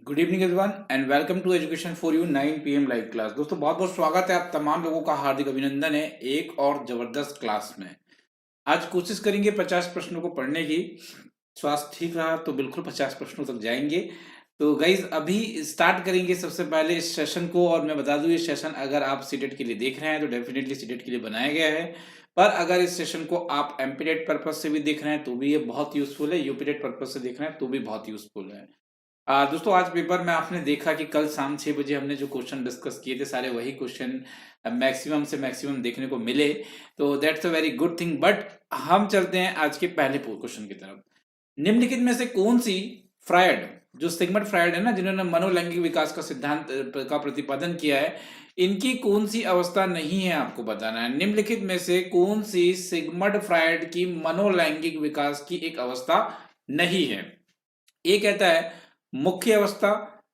Good evening everyone and welcome to education for you 9 PM live class. दोस्तों बहुत बहुत स्वागत है, आप तमाम लोगों का हार्दिक अभिनंदन है एक और जबरदस्त क्लास में। आज कोशिश करेंगे 50 प्रश्नों को पढ़ने की। स्वास्थ्य ठीक रहा तो बिल्कुल 50 प्रश्नों तक जाएंगे। तो गाइज अभी स्टार्ट करेंगे सबसे पहले इस सेशन को, और मैं बता दूं ये सेशन अगर आप सीटेट के लिए देख रहे हैं तो डेफिनेटली सीटेट के लिए बनाया गया है, पर अगर इस सेशन को आप एमपीटेट पर्पज से भी देख रहे हैं तो भी ये बहुत यूजफुल है, यूपीटेट पर्पज से देख रहे हैं तो भी बहुत यूजफुल है। दोस्तों आज पेपर में आपने देखा कि कल शाम 6 बजे हमने जो क्वेश्चन डिस्कस किए थे सारे वही क्वेश्चन मैक्सिमम से मैक्सिमम देखने को मिले, तो that's a very good thing. But हम चलते हैं आज के पहले क्वेश्चन की तरफ। निम्नलिखित में से कौन सी फ्रायड, जो सिगमंड फ्रायड है ना, जिन्होंने मनोलैंगिक विकास का सिद्धांत का प्रतिपादन किया है, इनकी कौन सी अवस्था नहीं है आपको बताना है। निम्नलिखित में से कौन सी सिगमंड फ्रायड की मनोलैंगिक विकास की एक अवस्था नहीं है। ए कहता है मुख्य अवस्था,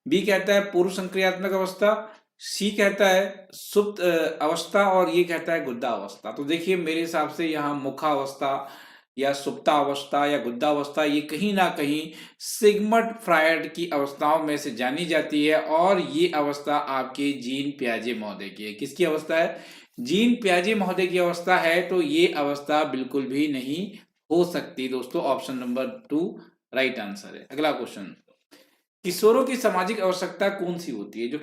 बी कहता है पूर्व संक्रियात्मक अवस्था, सी कहता है सुप्त अवस्था, और ये कहता है गुद्दा अवस्था। तो देखिए मेरे हिसाब से यहाँ मुखा अवस्था या सुप्ता अवस्था या गुद्दा अवस्था ये कहीं ना कहीं सिगमंड फ्रायड की अवस्थाओं में से जानी जाती है, और ये अवस्था आपके जीन पियाजे महोदय की है। किसकी अवस्था है? जीन पियाजे महोदय की अवस्था है। तो ये अवस्था बिल्कुल भी नहीं हो सकती दोस्तों। ऑप्शन नंबर 2 राइट आंसर है। अगला क्वेश्चन, किशोरों की सामाजिक आवश्यकता कौन सी होती है? जो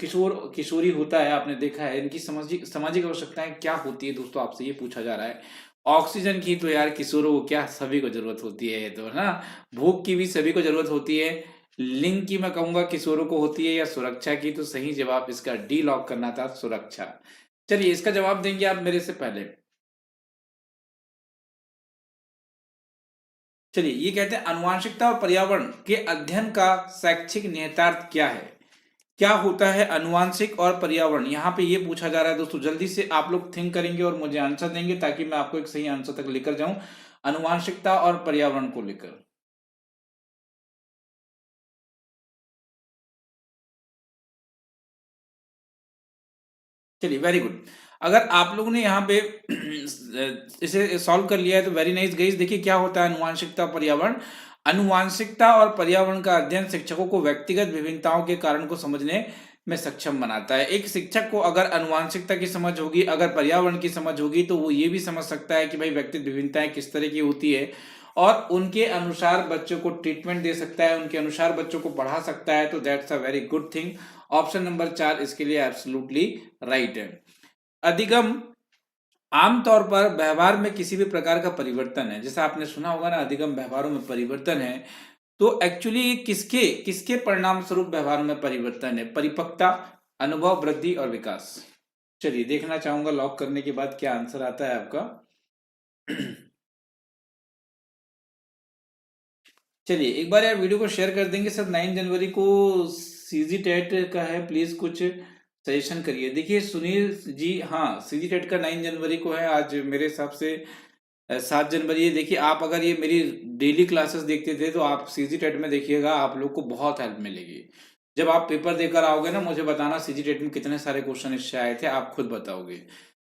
किशोरी होता है आपने देखा है, इनकी सामाजिक सामाजिक आवश्यकताएं क्या होती है दोस्तों, आपसे ये पूछा जा रहा है। ऑक्सीजन की तो यार किशोरों को क्या, सभी को जरूरत होती है ये तो है ना। भूख की भी सभी को जरूरत होती है। लिंग की मैं कहूंगा किशोरों को होती है, या सुरक्षा की? तो सही जवाब इसका डी लॉक करना था, सुरक्षा। चलिए इसका जवाब देंगे आप मेरे से पहले। चलिए ये कहते हैं अनुवांशिकता और पर्यावरण के अध्ययन का शैक्षिक निहितार्थ क्या है? क्या होता है अनुवांशिक और पर्यावरण? यहाँ पे ये पूछा जा रहा है दोस्तों। जल्दी से आप लोग थिंक करेंगे और मुझे आंसर देंगे ताकि मैं आपको एक सही आंसर तक लेकर जाऊं अनुवांशिकता और पर्यावरण को लेकर। चलिए वेरी गुड। अगर आप लोगों ने यहाँ पे इसे सॉल्व कर लिया है तो वेरी नाइस गाइस। देखिए क्या होता है अनुवांशिकता और पर्यावरण। अनुवांशिकता और पर्यावरण का अध्ययन शिक्षकों को व्यक्तिगत विभिन्नताओं के कारण को समझने में सक्षम बनाता है। एक शिक्षक को अगर अनुवांशिकता की समझ होगी, अगर पर्यावरण की समझ होगी, तो वो ये भी समझ सकता है कि भाई व्यक्तिगत विभिन्नताएं किस तरह की होती है, और उनके अनुसार बच्चों को ट्रीटमेंट दे सकता है, उनके अनुसार बच्चों को पढ़ा सकता है। तो that's a very good thing. Option number 4 इसके लिए एब्सोल्युटली राइट है। अधिगम आमतौर पर व्यवहार में किसी भी प्रकार का परिवर्तन है। जैसा आपने सुना होगा ना, अधिगम व्यवहारों में परिवर्तन है। तो एक्चुअली किसके किसके परिणाम स्वरूप व्यवहार में परिवर्तन है? परिपक्वता, अनुभव, वृद्धि और विकास। चलिए देखना चाहूंगा लॉक करने के बाद क्या आंसर आता है आपका। चलिए एक बार यार वीडियो को शेयर कर देंगे सर। 9 जनवरी को सीजी टेट का है, प्लीज कुछ सजेशन करिए। देखिए सुनील जी, हाँ सीजी टेट का 9 जनवरी को है। आज मेरे हिसाब से 7 जनवरी है। देखिए आप अगर ये मेरी डेली क्लासेस देखते थे तो आप सीजी टेट में देखिएगा, आप लोग को बहुत हेल्प मिलेगी। जब आप पेपर देकर आओगे ना, मुझे बताना सीजी टेट में कितने सारे क्वेश्चन इससे आए थे, आप खुद बताओगे।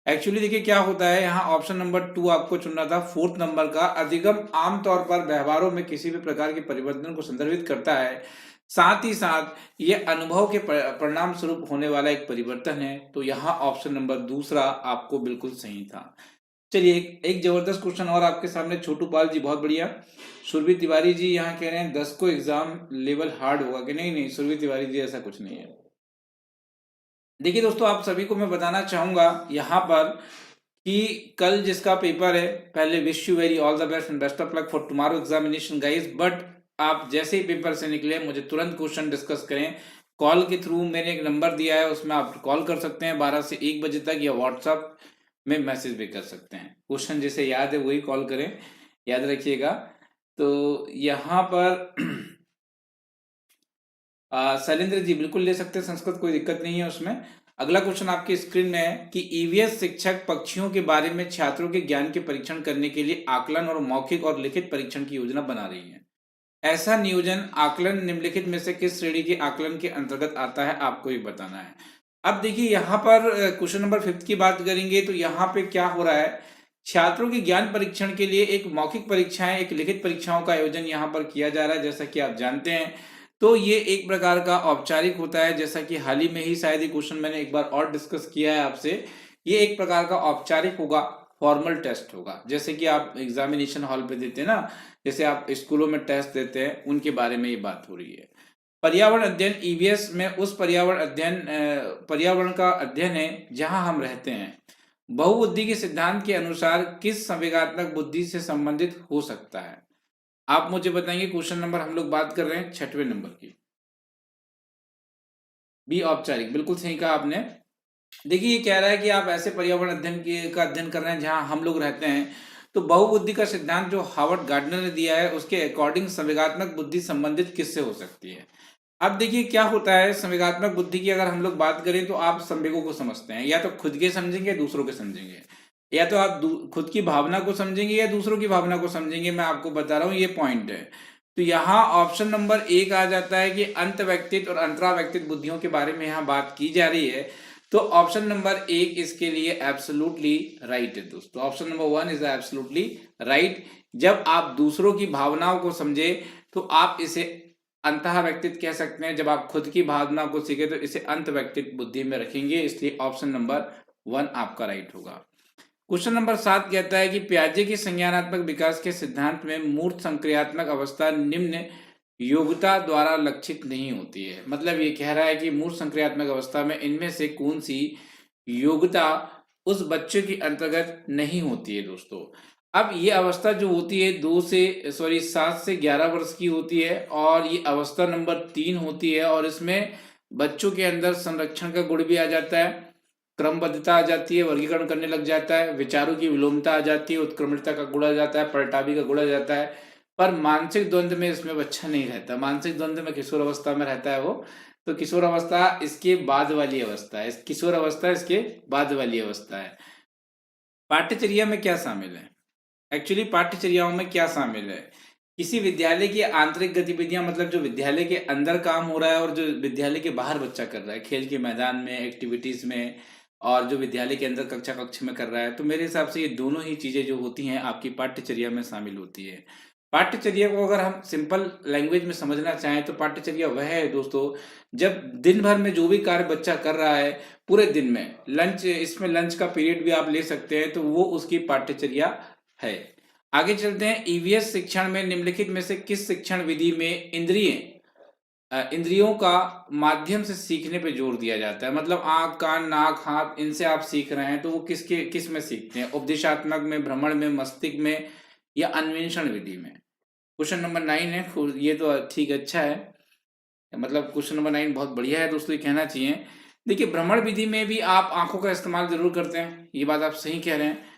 एक्चुअली देखिए क्या होता है, यहाँ ऑप्शन नंबर 2 आपको चुनना था, 4th नंबर का। अधिगम आमतौर पर व्यवहारों में किसी भी प्रकार के परिवर्तन को संदर्भित करता है, साथ ही साथ ये अनुभव के परिणाम स्वरूप होने वाला एक परिवर्तन है। तो यहाँ ऑप्शन नंबर दूसरा आपको बिल्कुल सही था। चलिए एक जबरदस्त क्वेश्चन और आपके सामने। छोटू पाल जी बहुत बढ़िया। सुरभि तिवारी जी यहाँ कह रहे हैं 10 को एग्जाम लेवल हार्ड होगा कि नहीं? नहीं सुरभि तिवारी जी, ऐसा कुछ नहीं है। देखिए दोस्तों आप सभी को मैं बताना चाहूंगा यहाँ पर कि कल जिसका पेपर है, पहले wish you very all the best and best of luck for tomorrow examination guys. But आप जैसे ही पेपर से निकले मुझे तुरंत क्वेश्चन डिस्कस करें। कॉल के थ्रू मैंने एक नंबर दिया है, उसमें आप कॉल कर सकते हैं 12 से 1 बजे तक, या व्हाट्सएप में मैसेज भी कर सकते हैं। क्वेश्चन जैसे याद है वही कॉल करें, याद रखिएगा। तो यहाँ पर शैलेंद्र जी बिल्कुल ले सकते हैं संस्कृत, कोई दिक्कत नहीं है उसमें। अगला क्वेश्चन आपकी स्क्रीन में है कि ईवीएस शिक्षक पक्षियों के बारे में छात्रों के ज्ञान के परीक्षण करने के लिए आकलन और मौखिक और लिखित परीक्षण की योजना बना रही है। ऐसा नियोजन आकलन निम्नलिखित में से किस श्रेणी के आकलन के अंतर्गत आता है, आपको ये बताना है। अब देखिए यहाँ पर क्वेश्चन नंबर 5 की बात करेंगे तो यहाँ पे क्या हो रहा है, छात्रों के ज्ञान परीक्षण के लिए एक मौखिक परीक्षाएं, एक लिखित परीक्षाओं का आयोजन यहाँ पर किया जा रहा है। जैसा कि आप जानते हैं तो ये एक प्रकार का औपचारिक होता है, जैसा कि हाल ही में ही शायद ये क्वेश्चन मैंने एक बार और डिस्कस किया है आपसे। ये एक प्रकार का औपचारिक होगा, फॉर्मल टेस्ट होगा, जैसे कि आप एग्जामिनेशन हॉल पे देते हैं ना, जैसे आप स्कूलों में टेस्ट देते हैं, उनके बारे में ये बात हो रही है। पर्यावरण अध्ययन ईवीएस में उस पर्यावरण का अध्ययन है जहां हम रहते हैं। बहुबुद्धि के सिद्धांत के अनुसार किस संवेगात्मक बुद्धि से संबंधित हो सकता है? आप मुझे बताएंगे। क्वेश्चन नंबर हम लोग बात कर रहे हैं 6वें नंबर की। बी औपचारिक, बिल्कुल सही कहा आपने। देखिए ये कह रहा है कि आप ऐसे पर्यावरण का अध्ययन कर रहे हैं जहां हम लोग रहते हैं। तो बहुबुद्धि का सिद्धांत जो हार्वर्ड गार्डनर ने दिया है, उसके अकॉर्डिंग संवेगात्मक बुद्धि संबंधित किससे हो सकती है? अब देखिए क्या होता है, संवेगात्मक बुद्धि की अगर हम लोग बात करें तो आप संवेगों को समझते हैं, या तो खुद के समझेंगे या दूसरों के समझेंगे, या तो आप खुद की भावना को समझेंगे या दूसरों की भावना को समझेंगे। मैं आपको बता रहा हूँ, ये पॉइंट है। तो यहाँ ऑप्शन नंबर 1 आ जाता है कि अंत व्यक्तित्व और अंतरा व्यक्तित्व बुद्धियों के बारे में यहाँ बात की जा रही है। तो ऑप्शन नंबर 1 इसके लिए एब्सोल्युटली राइट है दोस्तों। Option number 1 is absolutely right. जब आप दूसरों की भावनाओं को समझे तो आप इसे अंतः व्यक्तित्व कह सकते हैं। जब आप खुद की भावना को सीखे तो इसे अंत व्यक्तित्व बुद्धि में रखेंगे, इसलिए ऑप्शन नंबर 1 आपका राइट होगा। क्वेश्चन नंबर 7 कहता है कि पियाजे की संज्ञानात्मक विकास के सिद्धांत में मूर्त संक्रियात्मक अवस्था निम्न योग्यता द्वारा लक्षित नहीं होती है। मतलब ये कह रहा है कि मूर्त संक्रियात्मक अवस्था में इनमें से कौन सी योग्यता उस बच्चे के अंतर्गत नहीं होती है दोस्तों। अब ये अवस्था जो होती है 7 से 11 वर्ष की होती है, और ये अवस्था नंबर 3 होती है, और इसमें बच्चों के अंदर संरक्षण का गुण भी आ जाता है, क्रमबद्धता आ जाती है, वर्गीकरण करने लग जाता है, विचारों की विलोमता आ जाती है, उत्क्रमणिता का गुण आ जाता है, पलटावी का गुण आ जाता है। पर मानसिक द्वंद्व में इसमें बच्चा नहीं रहता। मानसिक द्वंद्व में किशोर अवस्था में रहता है वो। तो किशोर अवस्था इसके बाद वाली अवस्था है, किशोर अवस्था इसके बाद वाली अवस्था है। पाठ्यचर्या में क्या शामिल है? एक्चुअली पाठ्यचर्याओं में क्या शामिल है? किसी विद्यालय की आंतरिक गतिविधियां, मतलब जो विद्यालय के अंदर काम हो रहा है और जो विद्यालय के बाहर बच्चा कर रहा है, खेल के मैदान में, एक्टिविटीज में, और जो विद्यालय के अंदर कक्षा कक्ष में कर रहा है। तो मेरे हिसाब से ये दोनों ही चीजें जो होती हैं आपकी पाठ्यचर्या में शामिल होती है। पाठ्यचर्या को अगर हम सिंपल लैंग्वेज में समझना चाहें तो पाठ्यचर्या वह है दोस्तों, जब दिन भर में जो भी कार्य बच्चा कर रहा है पूरे दिन में, लंच, इसमें लंच का पीरियड भी आप ले सकते हैं, तो वो उसकी पाठ्यचर्या है। आगे चलते हैं। ईवीएस शिक्षण में निम्नलिखित में से किस शिक्षण विधि में इंद्रियों का माध्यम से सीखने पे जोर दिया जाता है? मतलब आंख, कान, नाक, हाथ, इनसे आप सीख रहे हैं, तो वो किस में सीखते हैं? उपदेशात्मक में, भ्रमण में, मस्तिष्क में, या अन्वेषण विधि में? क्वेश्चन नंबर 9 है। ये तो ठीक, अच्छा है, मतलब क्वेश्चन नंबर 9 बहुत बढ़िया है दोस्तों, ये कहना चाहिए। देखिए भ्रमण विधि में भी आप आंखों का इस्तेमाल जरूर करते हैं, ये बात आप सही कह रहे हैं।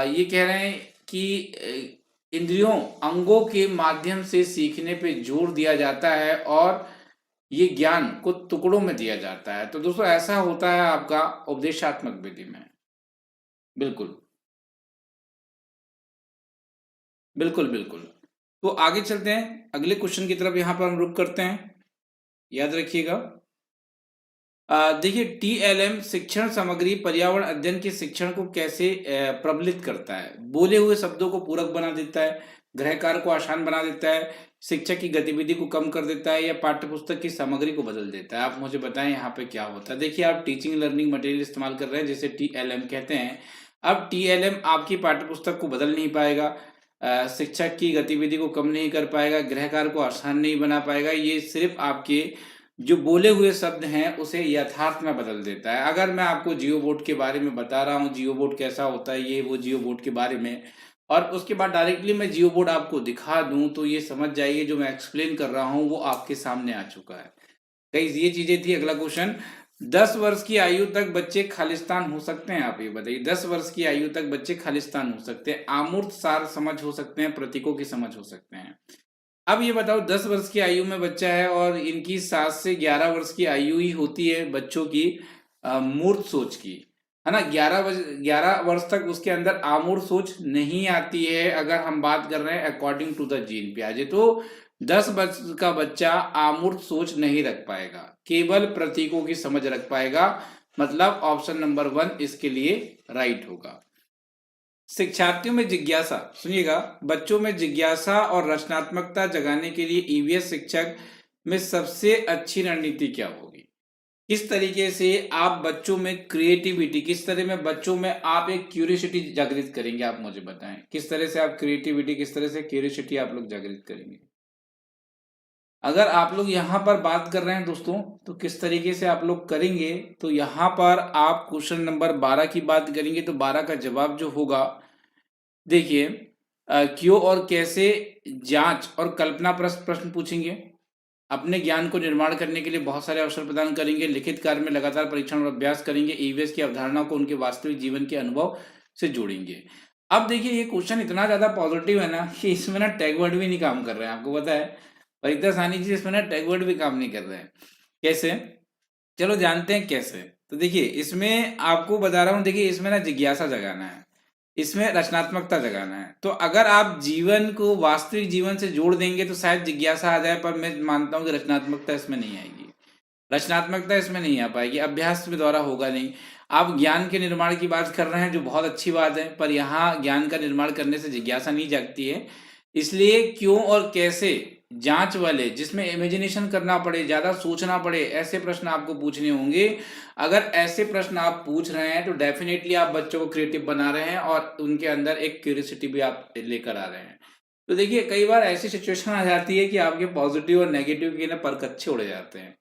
ये कह रहे हैं कि इंद्रियों, अंगों के माध्यम से सीखने पे जोर दिया जाता है, और ये ज्ञान को टुकड़ों में दिया जाता है। तो दोस्तों ऐसा होता है आपका उपदेशात्मक विधि में। बिल्कुल बिल्कुल बिल्कुल। तो आगे चलते हैं अगले क्वेश्चन की तरफ, यहाँ पर हम रुक करते हैं, याद रखिएगा। देखिए टीएलएम शिक्षण सामग्री पर्यावरण अध्ययन के शिक्षण को कैसे प्रबलित करता है? बोले हुए शब्दों को पूरक बना देता है, गृह कार्य को आसान बना देता है, शिक्षक की गतिविधि को कम कर देता है, या पाठ्यपुस्तक की सामग्री को बदल देता है? आप मुझे बताएं यहाँ पे क्या होता है। देखिए आप टीचिंग लर्निंग मटेरियल इस्तेमाल कर रहे हैं, जिसे टीएलएम कहते हैं। अब टीएलएम आपकी पाठ्यपुस्तक को बदल नहीं पाएगा, शिक्षक की गतिविधि को कम नहीं कर पाएगा, गृह कार्य को आसान नहीं बना पाएगा। ये सिर्फ आपके जो बोले हुए शब्द हैं उसे यथार्थ में बदल देता है। अगर मैं आपको जियो बोर्ड के बारे में बता रहा हूँ, जियो बोर्ड कैसा होता है, ये वो जियो बोर्ड के बारे में, और उसके बाद डायरेक्टली मैं जियो बोर्ड आपको दिखा दूं, तो ये समझ जाइए जो मैं एक्सप्लेन कर रहा हूँ वो आपके सामने आ चुका है। कई ये चीजें थी। अगला क्वेश्चन, 10 वर्ष की आयु तक बच्चे खालिस्तान हो सकते हैं? आप ये बताइए, 10 वर्ष की आयु तक बच्चे खालिस्तान हो सकते हैं, आमूर्त सार समझ हो सकते हैं, प्रतीकों की समझ हो सकते हैं। अब ये बताओ 10 वर्ष की आयु में बच्चा है, और इनकी 7 से 11 वर्ष की आयु ही होती है बच्चों की मूर्त सोच की, है ना। 11 वर्ष तक उसके अंदर आमूर्त सोच नहीं आती है, अगर हम बात कर रहे हैं अकॉर्डिंग टू द जीन पियाजे। तो 10 वर्ष का बच्चा आमूर्त सोच नहीं रख पाएगा, केवल प्रतीकों की समझ रख पाएगा। मतलब ऑप्शन नंबर 1 इसके लिए राइट होगा। शिक्षार्थियों में जिज्ञासा, सुनिएगा, बच्चों में जिज्ञासा और रचनात्मकता जगाने के लिए ईवीएस शिक्षक में सबसे अच्छी रणनीति क्या होगी? किस तरीके से आप बच्चों में क्रिएटिविटी, किस तरह में बच्चों में आप एक क्यूरियोसिटी जागृत करेंगे, आप मुझे बताएं। किस तरह से आप क्रिएटिविटी, किस तरह से क्यूरियोसिटी आप लोग जागृत करेंगे? अगर आप लोग यहाँ पर बात कर रहे हैं दोस्तों, तो किस तरीके से आप लोग करेंगे, तो यहाँ पर आप क्वेश्चन नंबर 12 की बात करेंगे तो 12 का जवाब जो होगा, देखिए क्यों और कैसे जांच और कल्पना प्रश्न पूछेंगे। अपने ज्ञान को निर्माण करने के लिए बहुत सारे अवसर प्रदान करेंगे। लिखित कार्य में लगातार परीक्षण और अभ्यास करेंगे। ईवीएस की अवधारणा को उनके वास्तविक जीवन के अनुभव से जोड़ेंगे। अब देखिए ये क्वेश्चन इतना ज्यादा पॉजिटिव है ना कि इसमें ना टैग वर्ड भी नहीं काम कर रहे हैं। आपको पता है परिता सानी जी, इसमें ना टैग वर्ड भी काम नहीं कर रहे हैं। कैसे? चलो जानते हैं कैसे। तो देखिए इसमें आपको बता रहा हूँ, देखिए इसमें ना जिज्ञासा जगाना है, इसमें रचनात्मकता जगाना है। तो अगर आप जीवन को वास्तविक जीवन से जोड़ देंगे तो शायद जिज्ञासा आ जाए, पर मैं मानता हूं कि रचनात्मकता इसमें नहीं आएगी। रचनात्मकता इसमें नहीं आ पाएगी, अभ्यास के द्वारा होगा नहीं। आप ज्ञान के निर्माण की बात कर रहे हैं जो बहुत अच्छी बात है, पर यहाँ ज्ञान का निर्माण करने से जिज्ञासा नहीं जागती है। इसलिए क्यों और कैसे जांच वाले, जिसमें इमेजिनेशन करना पड़े, ज्यादा सोचना पड़े, ऐसे प्रश्न आपको पूछने होंगे। अगर ऐसे प्रश्न आप पूछ रहे हैं तो डेफिनेटली आप बच्चों को क्रिएटिव बना रहे हैं और उनके अंदर एक क्यूरियोसिटी भी आप लेकर आ रहे हैं। तो देखिए कई बार ऐसी सिचुएशन आ जाती है कि आपके पॉजिटिव और नेगेटिव के ना पर्क अच्छे उड़ जाते हैं।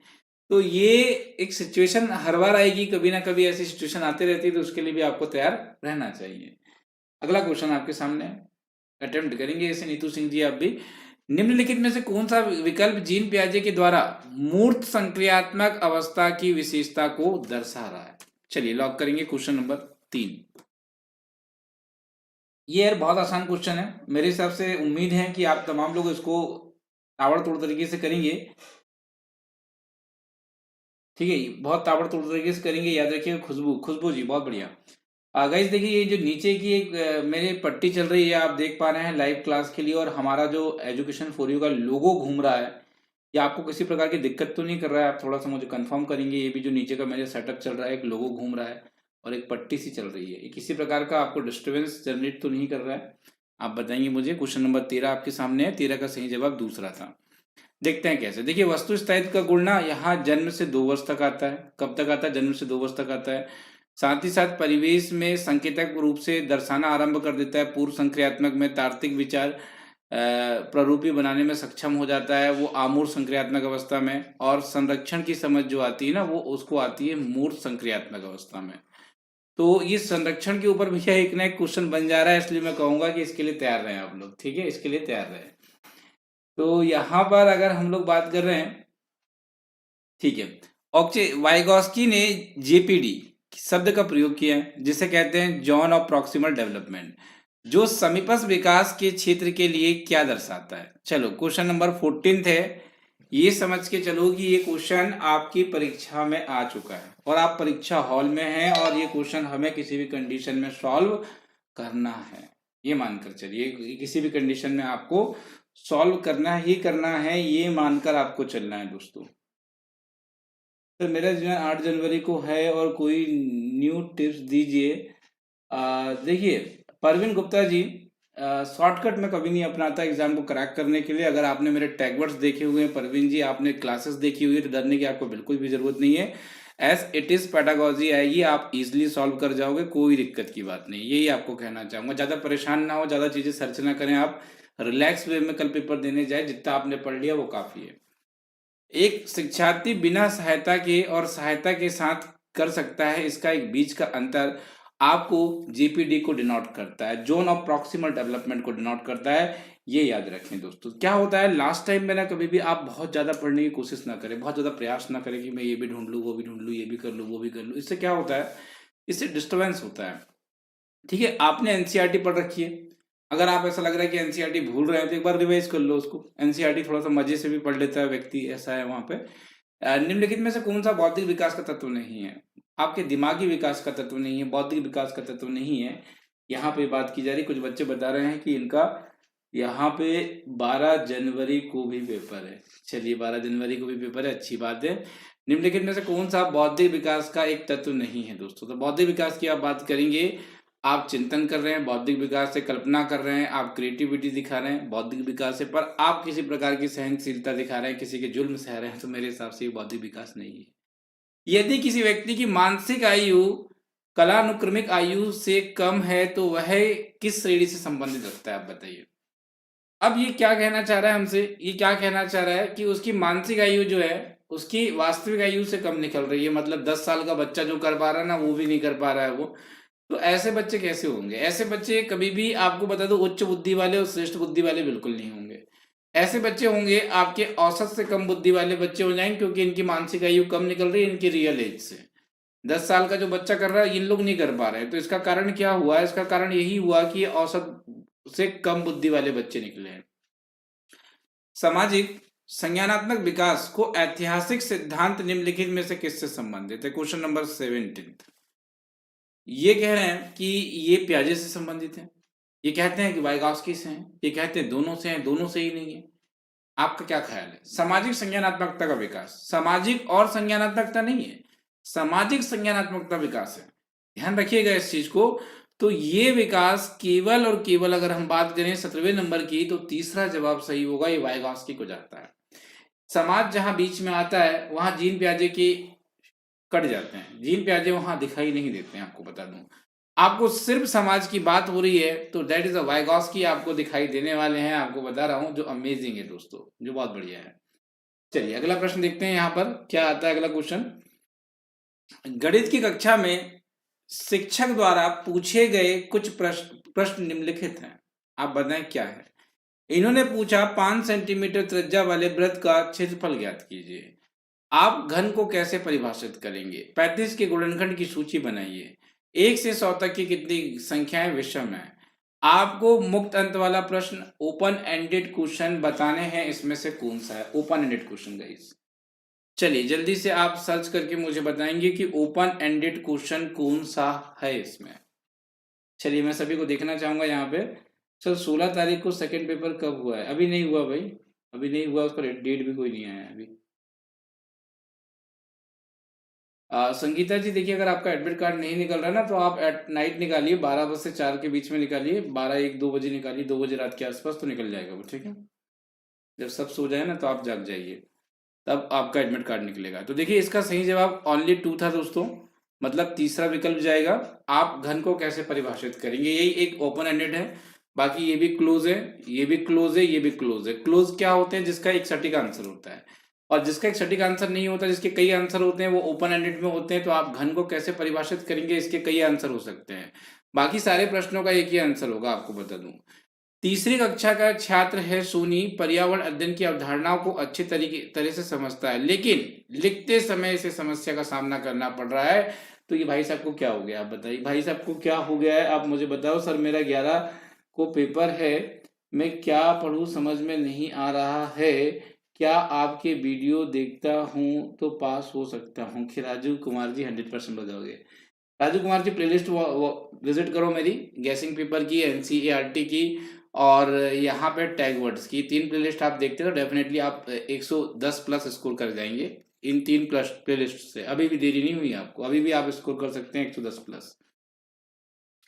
तो ये एक सिचुएशन हर बार आएगी, कभी ना कभी ऐसी सिचुएशन आती रहती है, तो उसके लिए भी आपको तैयार रहना चाहिए। अगला क्वेश्चन आपके सामने अटेम्प्ट करेंगे ऐसे नीतू सिंह जी आप भी। निम्नलिखित में से कौन सा विकल्प जीन पियाजे के द्वारा मूर्त संक्रियात्मक अवस्था की विशेषता को दर्शा रहा है? चलिए लॉक करेंगे क्वेश्चन नंबर 3। ये यार बहुत आसान क्वेश्चन है, मेरे हिसाब से उम्मीद है कि आप तमाम लोग इसको ताबड़तोड़ तरीके से करेंगे। ठीक है, बहुत ताबड़तोड़ तरीके से करेंगे। याद रखिए खुशबू, खुशबू जी बहुत बढ़िया। गाइस देखिए ये जो नीचे की एक मेरे पट्टी चल रही है, आप देख पा रहे हैं लाइव क्लास के लिए, और हमारा जो एजुकेशन फॉर यू का लोगो घूम रहा है, ये आपको किसी प्रकार की दिक्कत तो नहीं कर रहा है? आप थोड़ा सा मुझे कंफर्म करेंगे। ये भी जो नीचे का मेरे सेटअप चल रहा है, एक लोगो घूम रहा है और एक पट्टी सी चल रही है, ये किसी प्रकार का आपको डिस्टर्बेंस जनरेट तो नहीं कर रहा है? आप बताएंगे मुझे। क्वेश्चन नंबर 13 आपके सामने है, 13 का सही जवाब दूसरा था। देखते हैं कैसे। देखिए वस्तु स्थायित्व का गुण ना यहाँ जन्म से 2 वर्ष तक आता है। कब तक आता है? जन्म से 2 वर्ष तक आता है। साथ ही साथ परिवेश में संकेतक रूप से दर्शाना आरंभ कर देता है। पूर्व संक्रियात्मक में तार्किक विचार प्ररूपी बनाने में सक्षम हो जाता है वो आमूर्त संक्रियात्मक अवस्था में। और संरक्षण की समझ जो आती है ना, वो उसको आती है मूर्त संक्रियात्मक अवस्था में। तो ये संरक्षण के ऊपर भैया एक ना एक क्वेश्चन बन जा रहा है, इसलिए मैं कहूंगा कि इसके लिए तैयार रहें आप लोग। ठीक है, इसके लिए तैयार रहें। तो यहाँ पर अगर हम लोग बात कर रहे हैं, ठीक है, ऑक्चे वाइगॉस्की ने जेपीडी शब्द का प्रयोग किया है, जिसे कहते हैं जोन ऑफ प्रॉक्सिमल डेवलपमेंट, जो समीपस्थ विकास के क्षेत्र के लिए क्या दर्शाता है? चलो क्वेश्चन नंबर 14 है। ये समझ के चलो कि ये क्वेश्चन आपकी परीक्षा में आ चुका है और आप परीक्षा हॉल में हैं, और ये क्वेश्चन हमें किसी भी कंडीशन में सॉल्व करना है। ये मानकर चलिए, किसी भी कंडीशन में आपको सॉल्व करना ही करना है, ये मानकर आपको चलना है दोस्तों। तो मेरा जो 8 जनवरी को है, और कोई न्यू टिप्स दीजिए। देखिए परवीन गुप्ता जी, शॉर्टकट में कभी नहीं अपनाता एग्जाम को क्रैक करने के लिए। अगर आपने मेरे टैग वर्ड्स देखे हुए हैं परवीन जी, आपने क्लासेस देखी हुई है, तो डरने की आपको बिल्कुल भी जरूरत नहीं है। एस इट इज पेडागोजी आएगी, आप इजिली सॉल्व कर जाओगे, कोई दिक्कत की बात नहीं। यही आपको कहना चाहूंगा। ज्यादा परेशान ना हो, ज्यादा चीजें सर्च ना करें, आप रिलैक्स वे में कल पेपर देने जाए। जितना आपने पढ़ लिया वो काफी है। एक शिक्षार्थी बिना सहायता के और सहायता के साथ कर सकता है, इसका एक बीच का अंतर आपको जीपीडी को डिनोट करता है, जोन ऑफ प्रॉक्सिमल डेवलपमेंट को डिनोट करता है। ये याद रखें दोस्तों। क्या होता है लास्ट टाइम में ना, कभी भी आप बहुत ज्यादा पढ़ने की कोशिश ना करें, बहुत ज्यादा प्रयास ना करें कि मैं ये भी ढूंढ लूँ, वो भी ढूंढ लूँ, ये भी कर लूँ, वो भी कर लूँ। इससे क्या होता है? इससे डिस्टर्बेंस होता है। ठीक है, आपने एनसीईआरटी पढ़ रखी है, अगर आप ऐसा लग रहा है कि एनसीईआरटी भूल रहे हैं तो एक बार रिवाइज कर लो उसको। एनसीईआरटी थोड़ा सा मजे से भी पढ़ लेता है व्यक्ति, ऐसा है वहां पे। निम्नलिखित में से कौन सा बौद्धिक विकास का तत्व नहीं है? आपके दिमागी विकास का तत्व नहीं है, बौद्धिक विकास का तत्व नहीं है। यहाँ पे बात की जा रही, कुछ बच्चे बता रहे हैं कि इनका यहाँ पे 12 जनवरी को भी पेपर है। चलिए 12 जनवरी को भी पेपर है, अच्छी बात है। निम्नलिखित में से कौन सा बौद्धिक विकास का एक तत्व नहीं है दोस्तों? तो बौद्धिक विकास की आप बात करेंगे, आप चिंतन कर रहे हैं, बौद्धिक विकास से कल्पना कर रहे हैं, आप क्रिएटिविटी दिखा रहे हैं बौद्धिक विकास से, पर आप किसी प्रकार की सहनशीलता दिखा रहे हैं, किसी के जुल्म सह रहे हैं, तो मेरे हिसाब से ये बौद्धिक विकास नहीं है। यदि किसी व्यक्ति की मानसिक आयु कालानुक्रमिक आयु से कम है तो वह किस श्रेणी से संबंधित रखता है, आप बताइए। अब ये क्या कहना चाह रहा है हमसे, ये क्या कहना चाह रहा है कि उसकी मानसिक आयु जो है उसकी वास्तविक आयु से कम निकल रही है, मतलब 10 साल का बच्चा जो कर पा रहा है ना, वो भी नहीं कर पा रहा है वो। तो ऐसे बच्चे कैसे होंगे? ऐसे बच्चे कभी भी, आपको बता दो, उच्च बुद्धि वाले और श्रेष्ठ बुद्धि वाले बिल्कुल नहीं होंगे। ऐसे बच्चे होंगे आपके औसत से कम बुद्धि वाले बच्चे हो जाएंगे, क्योंकि इनकी मानसिक आयु कम निकल रही है इनकी रियल एज से। 10 साल का जो बच्चा कर रहा है, इन लोग नहीं कर पा रहे हैं। तो इसका कारण क्या हुआ? इसका कारण यही हुआ कि ये औसत से कम बुद्धि वाले बच्चे निकले हैं। सामाजिक संज्ञानात्मक विकास को ऐतिहासिक सिद्धांत निम्नलिखित में से किससे संबंधित है? Question number 17। ये कह रहे हैं कि ये पियाजे से संबंधित है, ये कहते हैं कि वाइगॉस्की से हैं, ये कहते हैं दोनों से हैं, दोनों से ही नहीं है। आपका क्या ख्याल है? सामाजिक संज्ञानात्मकता का विकास, सामाजिक और संज्ञानात्मकता नहीं है, सामाजिक संज्ञानात्मकता विकास है, ध्यान रखिएगा इस चीज को। तो ये विकास केवल और केवल, अगर हम बात करें 17वें नंबर की, तो तीसरा जवाब सही होगा, ये वाइगॉस्की को जाता है। समाज जहां बीच में आता है वहां जीन पियाजे की कट जाते हैं, जीन पियाजे वहां दिखाई नहीं देते हैं। आपको बता दूं, आपको सिर्फ समाज की बात हो रही है तो दैट इज अ वाइगॉस्की आपको दिखाई देने वाले हैं, आपको बता रहा हूं, जो अमेजिंग है दोस्तों, जो बहुत बढ़िया है। चलिए अगला प्रश्न देखते हैं यहाँ पर क्या आता है। अगला क्वेश्चन, गणित की कक्षा में शिक्षक द्वारा पूछे गए कुछ प्रश्न निम्नलिखित हैं, आप बताएं क्या है। इन्होंने पूछा 5 सेंटीमीटर त्रिज्या वाले वृत्त का क्षेत्रफल ज्ञात कीजिए। आप घन को कैसे परिभाषित करेंगे? 35 के गुणनखंड की सूची बनाइए। 1 से 100 तक की कितनी संख्याएं विषम है? आपको मुक्त अंत वाला प्रश्न, ओपन एंडेड क्वेश्चन बताने हैं, इसमें से कौन सा है ओपन एंडेड क्वेश्चन गाइस? चलिए जल्दी से आप सर्च करके मुझे बताएंगे कि ओपन एंडेड क्वेश्चन कौन सा है इसमें। चलिए मैं सभी को देखना चाहूंगा यहाँ पे। सर 16 तारीख को सेकंड पेपर कब हुआ है? अभी नहीं हुआ भाई, अभी नहीं हुआ, उस पर डेट भी कोई नहीं आया है अभी। संगीता जी देखिए, अगर आपका एडमिट कार्ड नहीं निकल रहा है ना, तो आप एट नाइट निकालिए, 12 बजे से 4 के बीच में निकालिए, 12, 1, 2 बजे निकालिए, 2 बजे रात के आसपास, तो निकल जाएगा वो, ठीक है। जब सब सो जाए ना तो आप जाग जाइए, तब आपका एडमिट कार्ड निकलेगा। तो देखिए इसका सही जवाब ओनली 2 था दोस्तों, मतलब तीसरा विकल्प जाएगा। आप घन को कैसे परिभाषित करेंगे, यही एक ओपन एंडेड है, बाकी ये भी क्लोज है, ये भी क्लोज है, ये भी क्लोज है। क्लोज क्या होते हैं? जिसका एक सटीक आंसर होता है, और जिसका एक सटीक आंसर नहीं होता, जिसके कई आंसर होते हैं, वो ओपन एंडेड में होते हैं। तो आप घन को कैसे परिभाषित करेंगे, इसके कई आंसर हो सकते हैं, बाकी सारे प्रश्नों का एक ही आंसर होगा, आपको बता दूं। तीसरी कक्षा का छात्र है सोनी, पर्यावरण अध्ययन की अवधारणाओं को अच्छे तरह से समझता है, लेकिन लिखते समय इसे समस्या का सामना करना पड़ रहा है। तो ये भाई साहब को क्या हो गया, आप बताइए, भाई साहब को क्या हो गया है, आप मुझे बताओ। सर मेरा 11 को पेपर है, मैं क्या पढ़ूं समझ में नहीं आ रहा है, क्या आपके वीडियो देखता हूं तो पास हो सकता हूं? कि राजू कुमार जी 100% बजाओगे। राजू कुमार जी प्लेलिस्ट विजिट करो मेरी, गैसिंग पेपर की, एनसीईआरटी की, और यहाँ पे टैग वर्ड्स की 3 प्लेलिस्ट आप देखते हो, डेफिनेटली आप 110 प्लस स्कोर कर जाएंगे इन 3 प्लस प्लेलिस्ट से। अभी भी देरी नहीं हुई आपको, अभी भी आप स्कोर कर सकते हैं 110 प्लस।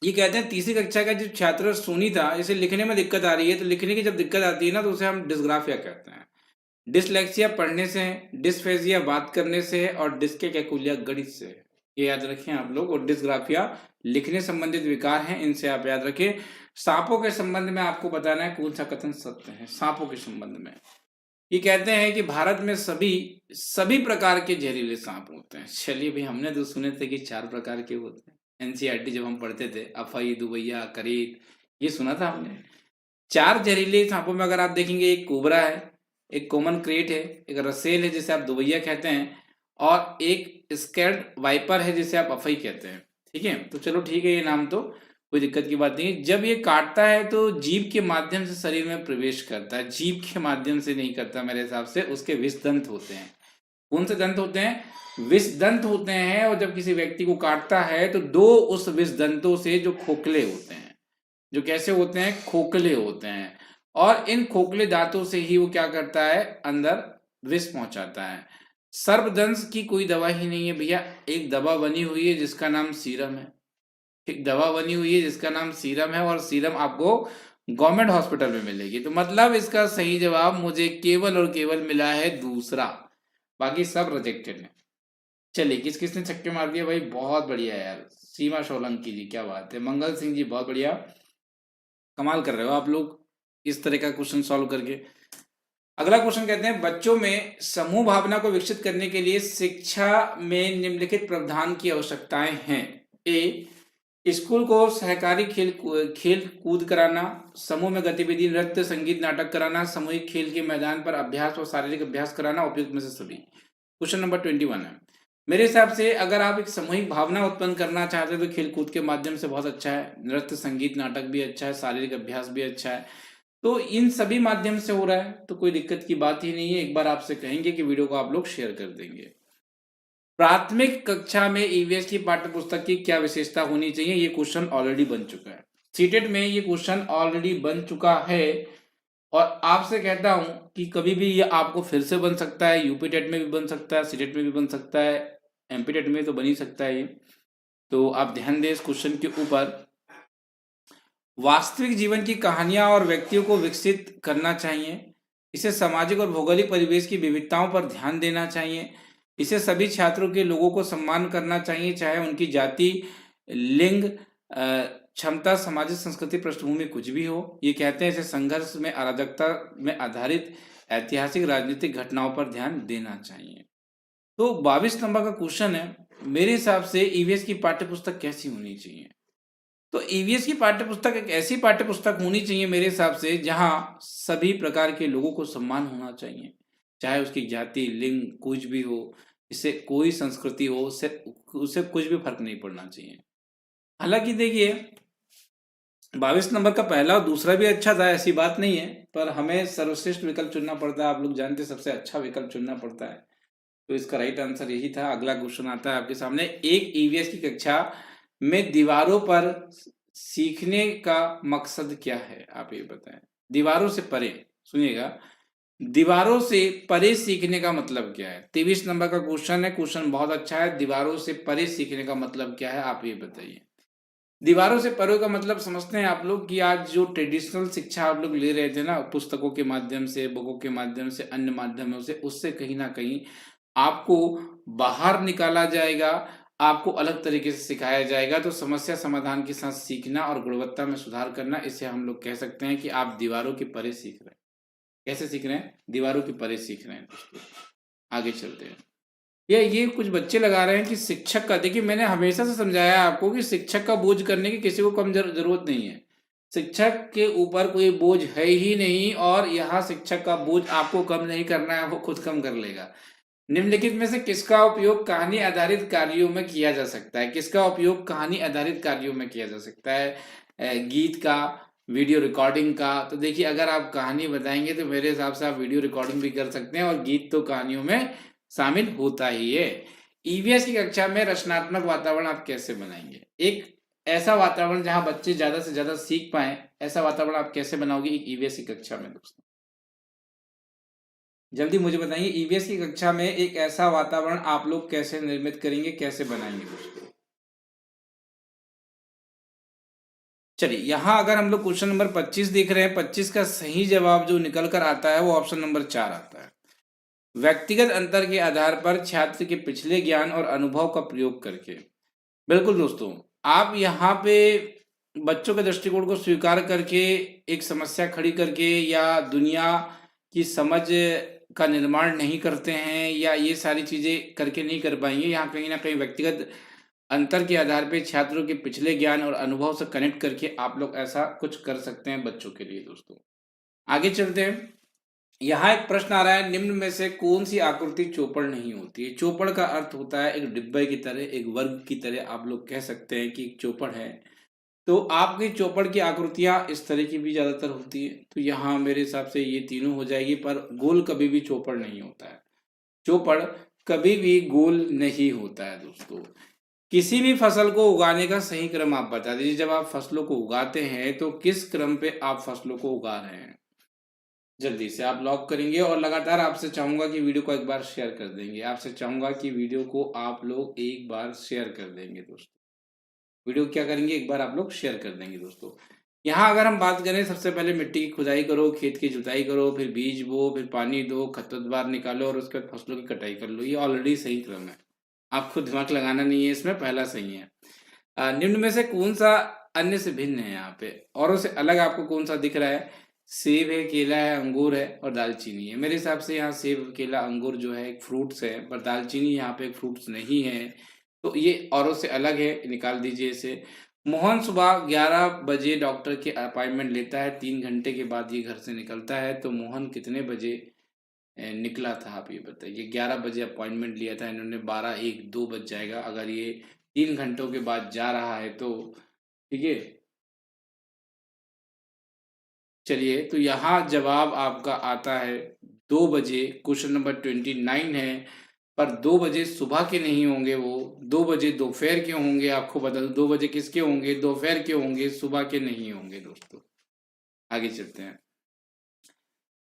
ये कहते हैं तीसरी कक्षा का जो छात्र सोनी था, इसे लिखने में दिक्कत आ रही है, तो लिखने की जब दिक्कत आती है ना, तो उसे हम डिस्ग्राफिया कहते हैं। डिसलेक्सिया पढ़ने से है, डिस्फेजिया बात करने से है, और डिस्केकुलिया गणित से है। ये याद रखें आप लोग। और डिस्ग्राफिया लिखने संबंधित विकार हैं, इनसे आप याद रखें। सांपों के संबंध में आपको बताना है कौन सा कथन सत्य है। सांपों के संबंध में ये कहते हैं कि भारत में सभी प्रकार के जहरीले सांप होते हैं। चलिए भाई, हमने तो सुने थे कि 4 प्रकार के होते हैं, एनसीईआरटी जब हम पढ़ते थे, अफई, दुबैया, करेत, ये सुना था हमने। 4 जहरीले सांपों में अगर आप देखेंगे, एक कोबरा है, एक कॉमन क्रेट है, एक रसेल है जिसे आप दुबैया कहते हैं, और एक स्कैल्ड वाइपर है जिसे आप अफई कहते हैं, ठीक है। तो चलो ठीक है, ये नाम तो कोई दिक्कत की बात नहीं है। जब ये काटता है तो जीभ के माध्यम से शरीर में प्रवेश करता है, जीभ के माध्यम से नहीं करता मेरे हिसाब से, उसके विष दंत होते हैं। कौन से दंत होते हैं? विष दंत होते हैं। और जब किसी व्यक्ति को काटता है तो 2 उस विष दंतों से जो खोखले होते हैं, जो कैसे होते हैं, खोखले होते हैं, और इन खोखले दांतों से ही वो क्या करता है, अंदर विष पहुंचाता है। सर्पदंश की कोई दवा ही नहीं है भैया, एक दवा बनी हुई है जिसका नाम सीरम है। एक दवा बनी हुई है जिसका नाम सीरम है और सीरम आपको गवर्नमेंट हॉस्पिटल में मिलेगी। तो मतलब इसका सही जवाब मुझे केवल और केवल मिला है दूसरा, बाकी सब रिजेक्टेड है। चलिए किस किसने छक्के मार दिया भाई, बहुत बढ़िया यार, सीमा सोलंकी जी क्या बात है, मंगल सिंह जी बहुत बढ़िया, कमाल कर रहे हो आप लोग इस तरह का क्वेश्चन सॉल्व करके। अगला क्वेश्चन कहते हैं बच्चों में समूह भावना को विकसित करने के लिए शिक्षा में निम्नलिखित प्रावधान की आवश्यकताएं हैं। ए, स्कूल को सहकारी खेल कूद कराना, समूह में गतिविधि नृत्य संगीत नाटक कराना, सामूहिक खेल के मैदान पर अभ्यास और शारीरिक अभ्यास कराना, उपयुक्त में से सभी। क्वेश्चन नंबर 21 है। मेरे हिसाब से अगर आप एक सामूहिक भावना उत्पन्न करना चाहते हैं तो खेल कूद के माध्यम से बहुत अच्छा है, नृत्य संगीत नाटक भी अच्छा है, शारीरिक अभ्यास भी अच्छा है, तो इन सभी माध्यम से हो रहा है तो कोई दिक्कत की बात ही नहीं है। एक बार आपसे कहेंगे कि वीडियो को आप लोग शेयर कर देंगे। प्राथमिक कक्षा में ईवीएस की पाठ्य पुस्तक की क्या विशेषता होनी चाहिए, ये क्वेश्चन ऑलरेडी बन चुका है, सीटेट में ये क्वेश्चन ऑलरेडी बन चुका है और आपसे कहता हूं कि कभी भी ये आपको फिर से बन सकता है, यूपी टेट में भी बन सकता है, सीटेट में भी बन सकता है, एमपी टेट में तो बन ही सकता है ये। तो आप ध्यान दें इस क्वेश्चन के ऊपर। वास्तविक जीवन की कहानियां और व्यक्तियों को विकसित करना चाहिए, इसे सामाजिक और भौगोलिक परिवेश की विविधताओं पर ध्यान देना चाहिए, इसे सभी छात्रों के लोगों को सम्मान करना चाहिए चाहे उनकी जाति लिंग क्षमता सामाजिक संस्कृति पृष्ठभूमि कुछ भी हो। ये कहते हैं इसे संघर्ष में अराजकता में आधारित ऐतिहासिक राजनीतिक घटनाओं पर ध्यान देना चाहिए। तो 22 नंबर का क्वेश्चन है, मेरे हिसाब से ईवीएस की पाठ्य पुस्तक कैसी होनी चाहिए। तो ईवीएस की पाठ्य पुस्तक एक ऐसी पाठ्य पुस्तक होनी चाहिए मेरे हिसाब से जहां सभी प्रकार के लोगों को सम्मान होना चाहिए, चाहे उसकी जाति लिंग कुछ भी हो, इससे कोई संस्कृति हो, उससे कुछ भी फर्क नहीं पड़ना चाहिए। हालांकि देखिए 22 नंबर का पहला और दूसरा भी अच्छा था, ऐसी बात नहीं है, पर हमें सर्वश्रेष्ठ विकल्प चुनना पड़ता है, आप लोग जानते हैं सबसे अच्छा विकल्प चुनना पड़ता है, तो इसका राइट आंसर यही था। अगला क्वेश्चन आता है आपके सामने, एक ईवीएस की कक्षा में दीवारों पर सीखने का मकसद क्या है, आप ये बताएं। दीवारों से परे, सुनिएगा, दीवारों से परे सीखने का मतलब क्या है। 23 नंबर का क्वेश्चन है, क्वेश्चन बहुत अच्छा है, दीवारों से परे सीखने का मतलब क्या है, आप ये बताइए। दीवारों से परे का मतलब समझते हैं आप लोग कि आज जो ट्रेडिशनल शिक्षा आप लोग ले रहे थे ना, पुस्तकों के माध्यम से, बुकों के माध्यम से, अन्य माध्यमों से, उससे कहीं ना कहीं आपको बाहर निकाला जाएगा, आपको अलग तरीके से सिखाया जाएगा। तो समस्या समाधान के साथ सीखना और गुणवत्ता में सुधार करना, इसे हम लोग कह सकते हैं कि आप दीवारों के परे सीख रहे हैं। कैसे सीख रहे हैं, दीवारों के परे सीख रहे हैं। आगे चलते हैं। ये कुछ बच्चे लगा रहे हैं कि शिक्षक का, देखिए मैंने हमेशा से समझाया आपको कि शिक्षक का बोझ करने की किसी को कम जरूरत नहीं है, शिक्षक के ऊपर कोई बोझ है ही नहीं, और यहाँ शिक्षक का बोझ आपको कम नहीं करना है, वो खुद कम कर लेगा। निम्नलिखित में से किसका उपयोग कहानी आधारित कार्यों में किया जा सकता है, किसका उपयोग कहानी आधारित कार्यों में किया जा सकता है, गीत का, वीडियो रिकॉर्डिंग का। तो देखिए अगर आप कहानी बताएंगे तो मेरे हिसाब से आप वीडियो रिकॉर्डिंग भी कर सकते हैं, और गीत तो कहानियों में शामिल होता ही है। ईवीएस की कक्षा में रचनात्मक वातावरण आप कैसे बनाएंगे, एक ऐसा वातावरण जहां बच्चे ज्यादा से ज्यादा सीख पाए, ऐसा वातावरण आप कैसे बनाओगे एक ईवीएस की कक्षा में। दोस्तों जल्दी मुझे बताइए, ईवीएस की कक्षा में एक ऐसा वातावरण आप लोग कैसे निर्मित करेंगे, कैसे बनाएंगे दोस्तों। चलिए यहाँ अगर हम लोग क्वेश्चन नंबर 25 देख रहे हैं, 25 का सही जवाब जो निकल कर आता है वो ऑप्शन नंबर 4 आता है। व्यक्तिगत अंतर के आधार पर छात्र के पिछले ज्ञान और अनुभव का प्रयोग करके। बिल्कुल दोस्तों, आप यहाँ पे बच्चों के दृष्टिकोण को स्वीकार करके एक समस्या खड़ी करके या दुनिया की समझ का निर्माण नहीं करते हैं, या ये सारी चीजें करके नहीं कर पाएंगे। यहाँ कहीं ना कहीं व्यक्तिगत अंतर के आधार पे छात्रों के पिछले ज्ञान और अनुभव से कनेक्ट करके आप लोग ऐसा कुछ कर सकते हैं बच्चों के लिए। दोस्तों आगे चलते हैं। यहाँ एक प्रश्न आ रहा है, निम्न में से कौन सी आकृति चौपड़ नहीं होती है। चौपड़ का अर्थ होता है एक डिब्बे की तरह, एक वर्ग की तरह, आप लोग कह सकते हैं कि एक चौपड़ है। तो आपकी चौपड़ की आकृतियां इस तरह की भी ज्यादातर होती है, तो यहाँ मेरे हिसाब से ये तीनों हो जाएगी, पर गोल कभी भी चौपड़ नहीं होता है, चौपड़ कभी भी गोल नहीं होता है। दोस्तों किसी भी फसल को उगाने का सही क्रम आप बता दीजिए। जब आप फसलों को उगाते हैं तो किस क्रम पे आप फसलों को उगा रहे हैं, जल्दी से आप लॉक करेंगे। और लगातार आपसे चाहूंगा कि वीडियो को एक बार शेयर कर देंगे, आपसे चाहूंगा कि वीडियो को आप लोग एक बार शेयर कर देंगे। दोस्तों वीडियो क्या करेंगे, एक बार आप लोग शेयर कर देंगे दोस्तों। यहाँ अगर हम बात करें, सबसे पहले मिट्टी की खुदाई करो, खेत की जुताई करो, फिर बीज बो, फिर पानी दो, खरपतवार निकालो और उसके बाद फसलों की कटाई कर लो। ये ऑलरेडी सही क्रम है, आपको दिमाग लगाना नहीं है, इसमें पहला सही है। निम्न में से कौन सा अन्य से भिन्न है? यहाँ पे औरों से अलग आपको कौन सा दिख रहा है? सेब है, केला है, अंगूर है और दालचीनी है। मेरे हिसाब से यहाँ सेब, केला, अंगूर जो है एक फ्रूट्स है, पर दालचीनी यहाँ पे एक फ्रूट्स नहीं है, तो ये औरों से अलग है, निकाल दीजिए इसे। मोहन सुबह 11 बजे डॉक्टर के अपॉइंटमेंट लेता है, 3 घंटे के बाद ये घर से निकलता है, तो मोहन कितने बजे निकला था? आप ये बताइए। 11 बजे अपॉइंटमेंट लिया था इन्होंने, 12, 1, 2 बज जाएगा अगर ये 3 घंटों के बाद जा रहा है तो। ठीक है, चलिए, तो यहाँ जवाब आपका आता है 2 बजे। क्वेश्चन नंबर 29 है, पर 2 बजे सुबह के नहीं होंगे वो, 2 बजे दोपहर के होंगे। आपको बता दूं 2 बजे किसके होंगे? दोपहर के होंगे, सुबह के नहीं होंगे दोस्तों। आगे चलते हैं।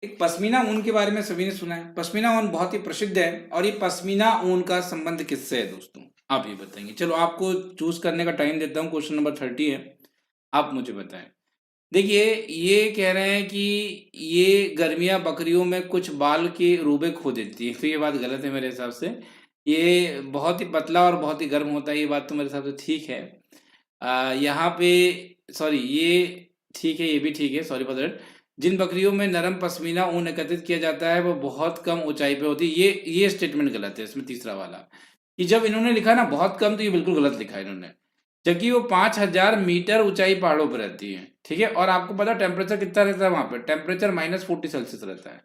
एक पश्मीना ऊन के बारे में सभी ने सुना है। पश्मीना ऊन बहुत ही प्रसिद्ध है, और ये पश्मीना ऊन का संबंध किससे है दोस्तों? आप ये बताएंगे। चलो, आपको चूज करने का टाइम देता हूँ। क्वेश्चन नंबर 30 है, आप मुझे बताएं। देखिए, ये कह रहे हैं कि ये गर्मियां बकरियों में कुछ बाल के रूबे खो देती है, तो ये बात गलत है मेरे हिसाब से। ये बहुत ही पतला और बहुत ही गर्म होता है, ये बात तो मेरे हिसाब से ठीक है। यहाँ पे, सॉरी, ये ठीक है, ये भी ठीक है, सॉरी फॉर दैट। जिन बकरियों में नरम पश्मीना ऊन एकत्रित किया जाता है वो बहुत कम ऊंचाई पे होती है, ये स्टेटमेंट गलत है इसमें, तीसरा वाला। कि जब इन्होंने लिखा ना बहुत कम, तो ये बिल्कुल गलत लिखा है इन्होंने, जबकि वो 5000 मीटर ऊंचाई पहाड़ों पर रहती है। ठीक है, और आपको पता टेम्परेचर कितना रहता है वहां पर? टेम्परेचर -40 सेल्सियस रहता है,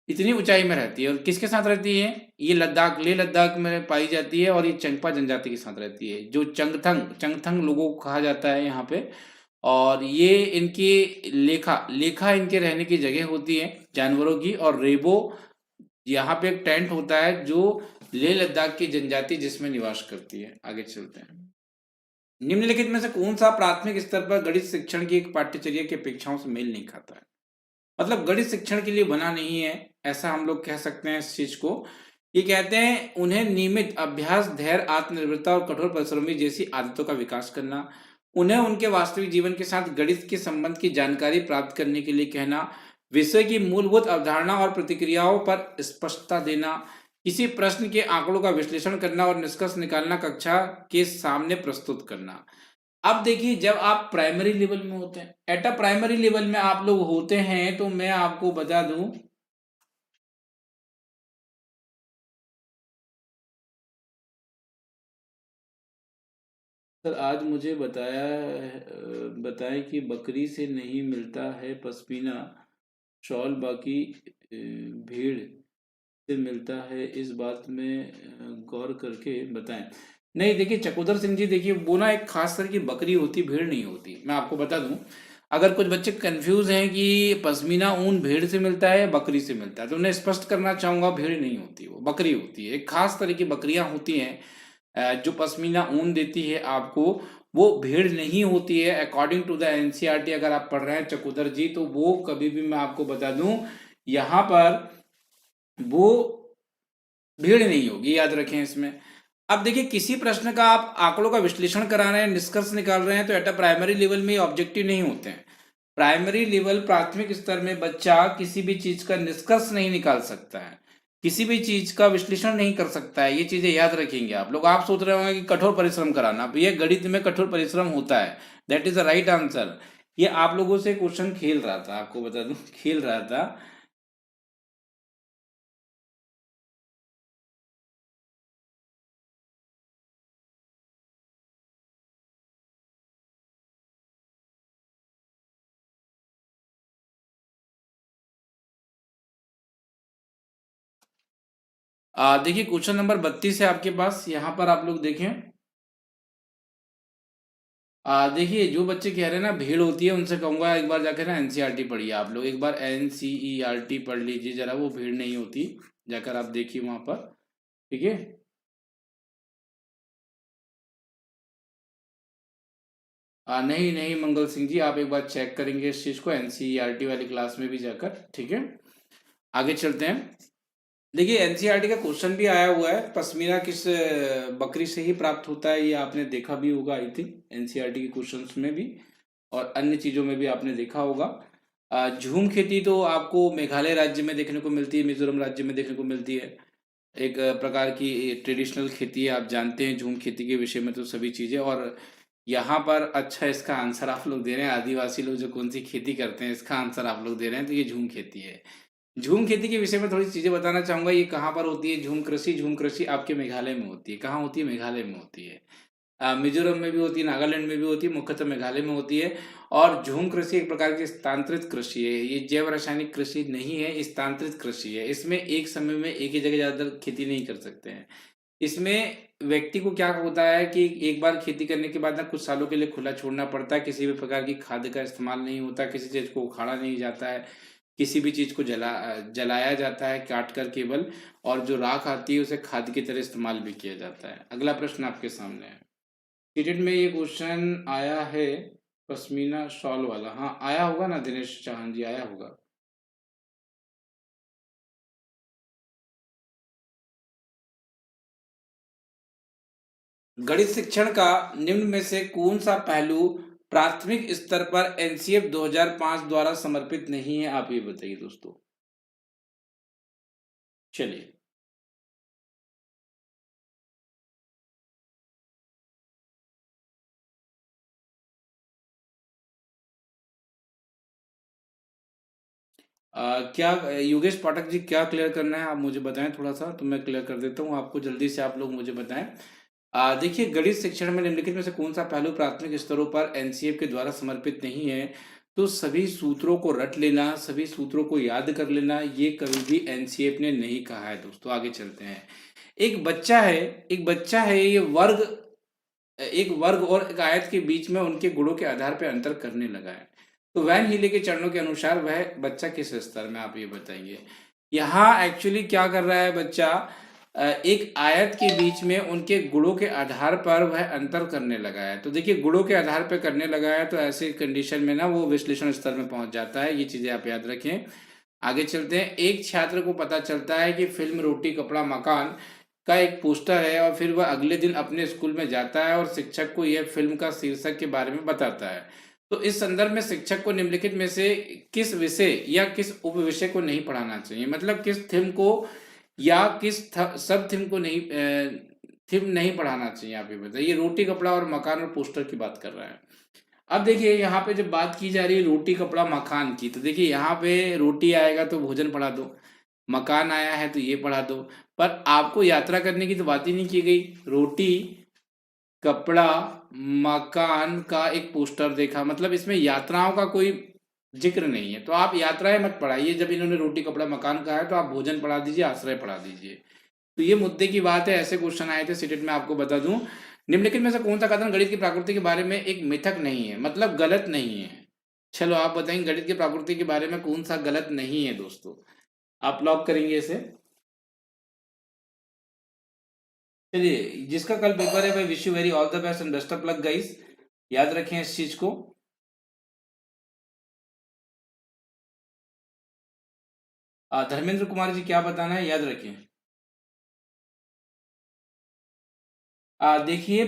इतनी ऊंचाई में रहती है। और किसके साथ रहती है? ये लद्दाख, लेह लद्दाख में पाई जाती है, और ये चंगपा जनजाति के साथ रहती है, जो चंगथंग चंगथंग लोगों को कहा जाता है यहाँ पे। और ये इनकी लेखा लेखा इनके रहने की जगह होती है जानवरों की। और रेबो यहाँ पे एक टेंट होता है जो लेह लद्दाख की जनजाति जिसमें निवास करती है। आगे चलते हैं। निम्नलिखित में से कौन सा प्राथमिक स्तर पर गणित शिक्षण की एक पाठ्यचर्या की अपेक्षाओं से मेल नहीं खाता है? मतलब गणित शिक्षण के लिए बना नहीं है, ऐसा हम लोग कह सकते हैं इस चीज को। ये कहते हैं उन्हें नियमित अभ्यास, धैर्य, आत्मनिर्भरता और कठोर परिश्रमी जैसी आदतों का विकास करना, उन्हें उनके वास्तविक जीवन के साथ गणित के संबंध की जानकारी प्राप्त करने के लिए कहना, विषय की मूलभूत अवधारणा और प्रतिक्रियाओं पर स्पष्टता देना, किसी प्रश्न के आंकड़ों का विश्लेषण करना और निष्कर्ष निकालना, कक्षा के सामने प्रस्तुत करना। अब देखिए, जब आप प्राइमरी लेवल में होते हैं, एट अ प्राइमरी लेवल में आप लोग होते हैं, तो मैं आपको बता दूं, सर आज मुझे बताएं कि बकरी से नहीं मिलता है पश्मीना शॉल, बाकी भीड़ से मिलता है, इस बात में गौर करके बताएं। नहीं, देखिए चकोदर सिंह जी, देखिए वो ना एक खास तरह की बकरी होती, भीड़ नहीं होती। मैं आपको बता दूं, अगर कुछ बच्चे कंफ्यूज हैं कि पश्मीना ऊन भेड़ से मिलता है या बकरी से मिलता है, तो उन्हें स्पष्ट करना चाहूंगा, भीड़ नहीं होती, वो बकरी होती है। एक खास तरह की बकरियां होती हैं जो पश्मीना ऊन देती है आपको, वो भीड़ नहीं होती है। अकॉर्डिंग टू द एनसीईआरटी अगर आप पढ़ रहे हैं चकोदर जी, तो वो कभी भी, मैं आपको बता दूं, यहाँ पर वो भीड़ नहीं होगी, याद रखें इसमें। अब देखिए, किसी प्रश्न का आप आंकड़ों का विश्लेषण करा रहे हैं, निष्कर्ष निकाल रहे हैं, तो एट अ प्राइमरी लेवल में ऑब्जेक्टिव नहीं होते हैं। प्राइमरी लेवल, प्राथमिक स्तर में बच्चा किसी भी चीज का निष्कर्ष नहीं निकाल सकता है, किसी भी चीज का विश्लेषण नहीं कर सकता है। ये चीजें याद रखेंगे आप लोग। आप सोच रहे होंगे कि कठोर परिश्रम कराना, भैया गणित में कठोर परिश्रम होता है, that is the right answer. ये आप लोगों से क्वेश्चन खेल रहा था, आपको बता दूं, खेल रहा था। देखिए, क्वेश्चन नंबर 32 है आपके पास, यहाँ पर आप लोग देखें। देखिए, जो बच्चे कह रहे हैं ना भीड़ होती है, उनसे कहूंगा एक बार जाकर ना एनसीईआरटी पढ़िए। आप लोग एक बार एनसीईआरटी पढ़ लीजिए जरा, वो भीड़ नहीं होती, जाकर आप देखिए वहां पर। ठीक है। नहीं नहीं मंगल सिंह जी, आप एक बार चेक करेंगे इस चीज को एनसीईआरटी वाली क्लास में भी जाकर। ठीक है, आगे चलते हैं। देखिए एनसीईआरटी का क्वेश्चन भी आया हुआ है, पश्मीना किस बकरी से ही प्राप्त होता है, ये आपने देखा भी होगा आई थिंक एनसीईआरटी के क्वेश्चंस में भी और अन्य चीज़ों में भी आपने देखा होगा। झूम खेती तो आपको मेघालय राज्य में देखने को मिलती है, मिजोरम राज्य में देखने को मिलती है। एक प्रकार की ट्रेडिशनल खेती है, आप जानते हैं झूम खेती के विषय में तो सभी चीज़ें। और यहाँ पर अच्छा इसका आंसर आप लोग दे रहे हैं, आदिवासी लोग जो कौन सी खेती करते हैं इसका आंसर आप लोग दे रहे हैं, तो ये झूम खेती है। झूम खेती के विषय में थोड़ी चीज़ें बताना चाहूँगा, ये कहाँ पर होती है झूम कृषि आपके मेघालय में होती है। कहाँ होती है? मेघालय में होती है। मिजोरम में भी होती है, नागालैंड में भी होती है, मुख्यतः मेघालय में होती है। और झूम कृषि एक प्रकार की स्थानांतरित कृषि है, ये जैव रासायनिक कृषि नहीं है, स्थानांतरित कृषि है। इसमें एक समय में एक ही जगह ज़्यादातर खेती नहीं कर सकते हैं। इसमें व्यक्ति को क्या होता है कि एक बार खेती करने के बाद ना कुछ सालों के लिए खुला छोड़ना पड़ता है, किसी भी प्रकार की खाद का इस्तेमाल नहीं होता, किसी चीज़ को उखाड़ा नहीं जाता है, किसी भी चीज़ को जलाया जाता है काट कर केवल, और जो राख आती है उसे खाद की तरह इस्तेमाल भी किया जाता है। अगला प्रश्न आपके सामने है, सीटेट में ये क्वेश्चन आया है पश्मीना शॉल वाला। हाँ आया होगा ना दिनेश चौहान जी, आया होगा। गणित शिक्षण का निम्न में से कौन सा पहलू प्राथमिक स्तर पर एनसीएफ 2005 द्वारा समर्पित नहीं है, आप ये बताइए दोस्तों। चलिए, क्या योगेश पाठक जी क्या क्लियर करना है, आप मुझे बताएं थोड़ा सा, तो मैं क्लियर कर देता हूँ आपको, जल्दी से आप लोग मुझे बताएं। देखिए गणित शिक्षण में निम्नलिखित में से कौन सा पहलू प्राथमिक स्तरों पर एनसीएफ के द्वारा समर्पित नहीं है, तो सभी सूत्रों को रट लेना, सभी सूत्रों को याद कर लेना, ये कभी भी एनसीएफ ने नहीं कहा है दोस्तों। आगे चलते हैं। एक बच्चा है, एक बच्चा है, ये एक वर्ग और एक आयत के बीच में उनके गुणों के आधार पर अंतर करने लगा है, तो वैन हीले के चरणों के अनुसार वह बच्चा किस स्तर में, आप ये बताएंगे। यहाँ एक्चुअली क्या कर रहा है बच्चा, एक आयत के बीच में उनके गुणों के आधार पर वह अंतर करने लगा है। तो देखिए गुणों के आधार पर करने लगा है, तो ऐसे कंडीशन में ना वो विश्लेषण स्तर में पहुंच जाता है, ये चीजें आप याद रखें। आगे चलते हैं। एक छात्र को पता चलता है कि फिल्म रोटी कपड़ा मकान का एक पोस्टर है, और फिर वह अगले दिन अपने स्कूल में जाता है और शिक्षक को यह फिल्म का शीर्षक के बारे में बताता है। तो इस संदर्भ में शिक्षक को निम्नलिखित में से किस विषय या किस उप विषय को नहीं पढ़ाना चाहिए, मतलब किस थीम को या किस सब थीम को नहीं थीम नहीं पढ़ाना चाहिए, आप ये बताइए। रोटी कपड़ा और मकान और पोस्टर की बात कर रहा है। अब देखिए यहाँ पे जब बात की जा रही है रोटी कपड़ा मकान की, तो देखिए यहाँ पे रोटी आएगा तो भोजन पढ़ा दो, मकान आया है तो ये पढ़ा दो, पर आपको यात्रा करने की तो बात ही नहीं की गई। रोटी कपड़ा मकान का एक पोस्टर देखा, मतलब इसमें यात्राओं का कोई जिक्र नहीं है, तो आप यात्राएं मत पढ़ाइए। जब इन्होंने रोटी कपड़ा मकान कहा है तो आप भोजन पढ़ा दीजिए, आश्रय पढ़ा दीजिए। तो ये मुद्दे की बात है, ऐसे क्वेश्चन आए थे सीटेट में, आपको बता दूं। निम्नलिखित में से कौन सा कथन गणित की प्रकृति के बारे में एक मिथक नहीं है, मतलब गलत नहीं है। चलो आप बताएंगे गणित की प्रकृति के बारे में कौन सा गलत नहीं है दोस्तों, आप लॉक करेंगे इसे। चलिए, जिसका कल पेपर है भाई, wish you very all the best and best of luck guys, याद रखें इस चीज को। धर्मेंद्र कुमार जी क्या बताना है, याद रखें। देखिए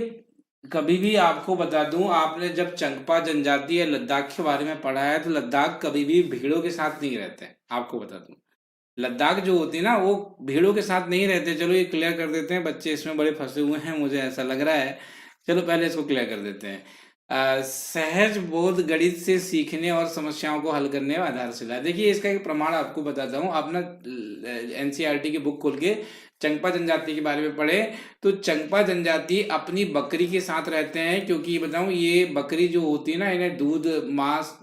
कभी भी आपको बता दूं, आपने जब चंगपा जनजाति या लद्दाख के बारे में पढ़ा है, तो लद्दाख कभी भी भीड़ों के साथ नहीं रहते हैं, आपको बता दूं। लद्दाख जो होती है ना वो भीड़ों के साथ नहीं रहते। चलो ये क्लियर कर देते हैं, बच्चे इसमें बड़े फंसे हुए हैं मुझे ऐसा लग रहा है। चलो पहले इसको क्लियर कर देते हैं। सहज बोध गणित से सीखने और समस्याओं को हल करने में आधारशिला है। देखिए इसका एक प्रमाण आपको बताता हूँ, आप ना एनसीईआरटी की बुक खोल के चंगपा जनजाति के बारे में पढ़े, तो चंगपा जनजाति अपनी बकरी के साथ रहते हैं, क्योंकि बताऊं ये बकरी जो होती है ना, इन्हें दूध मांस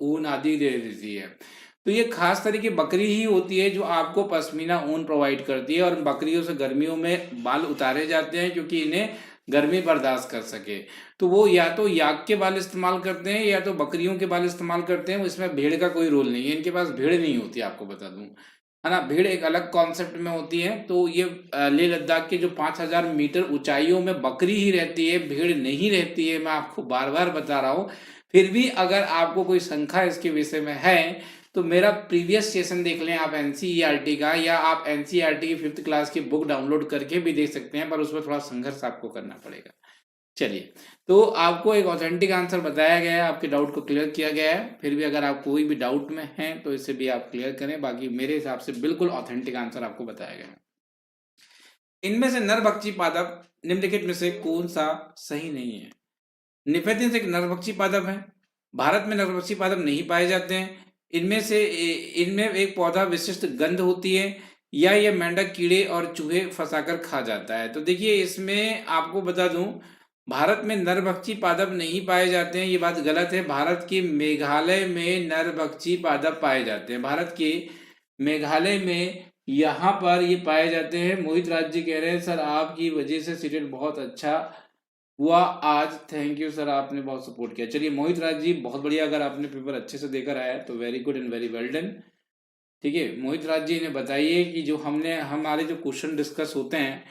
ऊन आदि दे देती है। तो ये खास तरह की बकरी ही होती है जो आपको पश्मीना ऊन प्रोवाइड करती है, और बकरियों से गर्मियों में बाल उतारे जाते हैं क्योंकि इन्हें गर्मी बर्दाश्त कर सके। तो वो या तो याक के बाल इस्तेमाल करते हैं या तो बकरियों के बाल इस्तेमाल करते हैं, इसमें भेड़ का कोई रोल नहीं है, इनके पास भेड़ नहीं होती, आपको बता दूं, है ना। भीड़ एक अलग कॉन्सेप्ट में होती है। तो ये लेह लद्दाख के जो 5000 मीटर ऊंचाइयों में बकरी ही रहती है, भीड़ नहीं रहती है, मैं आपको बार बार बता रहा हूँ। फिर भी अगर आपको कोई शंका इसके विषय में है, तो मेरा प्रीवियस सेशन देख लें आप एनसीईआरटी का, या आप एनसीईआरटी की 5th क्लास की बुक डाउनलोड करके भी देख सकते हैं, पर उसमें थोड़ा संघर्ष आपको करना पड़ेगा। चलिए, तो आपको एक ऑथेंटिक आंसर बताया गया है, आपके डाउट को क्लियर किया गया है। फिर भी अगर आप कोई भी डाउट में हैं तो इसे भी आप क्लियर करें, बाकी मेरे हिसाब से बिल्कुल ऑथेंटिक आंसर आपको बताया गया है। इनमें से नरभक्षी पादप निम्नलिखित में से कौन सा सही नहीं है? निफेथियंस एक नरभक्षी पादप है। भारत में नरभक्षी पादप नहीं पाए जाते हैं। इनमें एक पौधा विशिष्ट गंध होती है, या ये मेंढक कीड़े और चूहे फंसाकर खा जाता है। तो देखिए, इसमें आपको बता दूं, भारत में नरभक्षी पादप नहीं पाए जाते हैं, ये बात गलत है। भारत के मेघालय में नरभक्षी पादप पाए जाते हैं। भारत के मेघालय में यहाँ पर ये पाए जाते हैं। मोहित राज जी कह रहे हैं सर आपकी वजह से सीरियल बहुत अच्छा हुआ आज, थैंक यू सर, आपने बहुत सपोर्ट किया। चलिए मोहित राज जी, बहुत बढ़िया, अगर आपने पेपर अच्छे से देकर आया तो very good and very well done. ठीक है मोहित राज जी, ने बताइए कि जो हमारे जो क्वेश्चन डिस्कस होते हैं,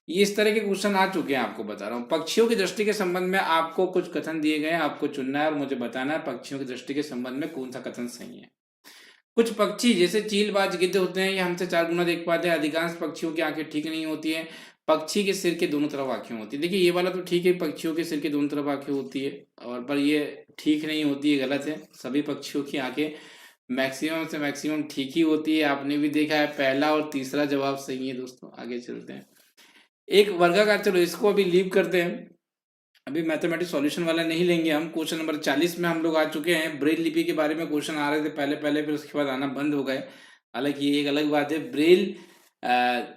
ये इस तरह के क्वेश्चन आ चुके हैं। आपको बता रहा हूँ, पक्षियों की दृष्टि के संबंध में आपको कुछ कथन दिए गए हैं, आपको चुनना है और मुझे बताना है पक्षियों की दृष्टि के संबंध में कौन सा कथन सही है। कुछ पक्षी जैसे चीलबाज गिद्ध होते हैं, ये हमसे 4 गुना देख पाते हैं। अधिकांश पक्षियों की आंखें ठीक नहीं होती हैं। पक्षी के सिर के दोनों तरफ आंखें होती है। देखिए ये वाला तो ठीक है, पक्षियों के सिर के दोनों तरफ आंखें होती है, और पर ये ठीक नहीं होती है, गलत है। सभी पक्षियों की आंखें मैक्सिमम से मैक्सिमम ठीक ही होती है, आपने भी देखा है। पहला और तीसरा जवाब सही है दोस्तों। आगे चलते हैं। एक वर्गाकार, चलो इसको अभी लीव करते हैं, अभी मैथमेटिक्स सॉल्यूशन वाला नहीं लेंगे हम। क्वेश्चन नंबर 40 में हम लोग आ चुके हैं। ब्रेल लिपि के बारे में क्वेश्चन आ रहे थे पहले पहले, फिर उसके बाद आना बंद हो गए। हालांकि ये एक अलग बात है।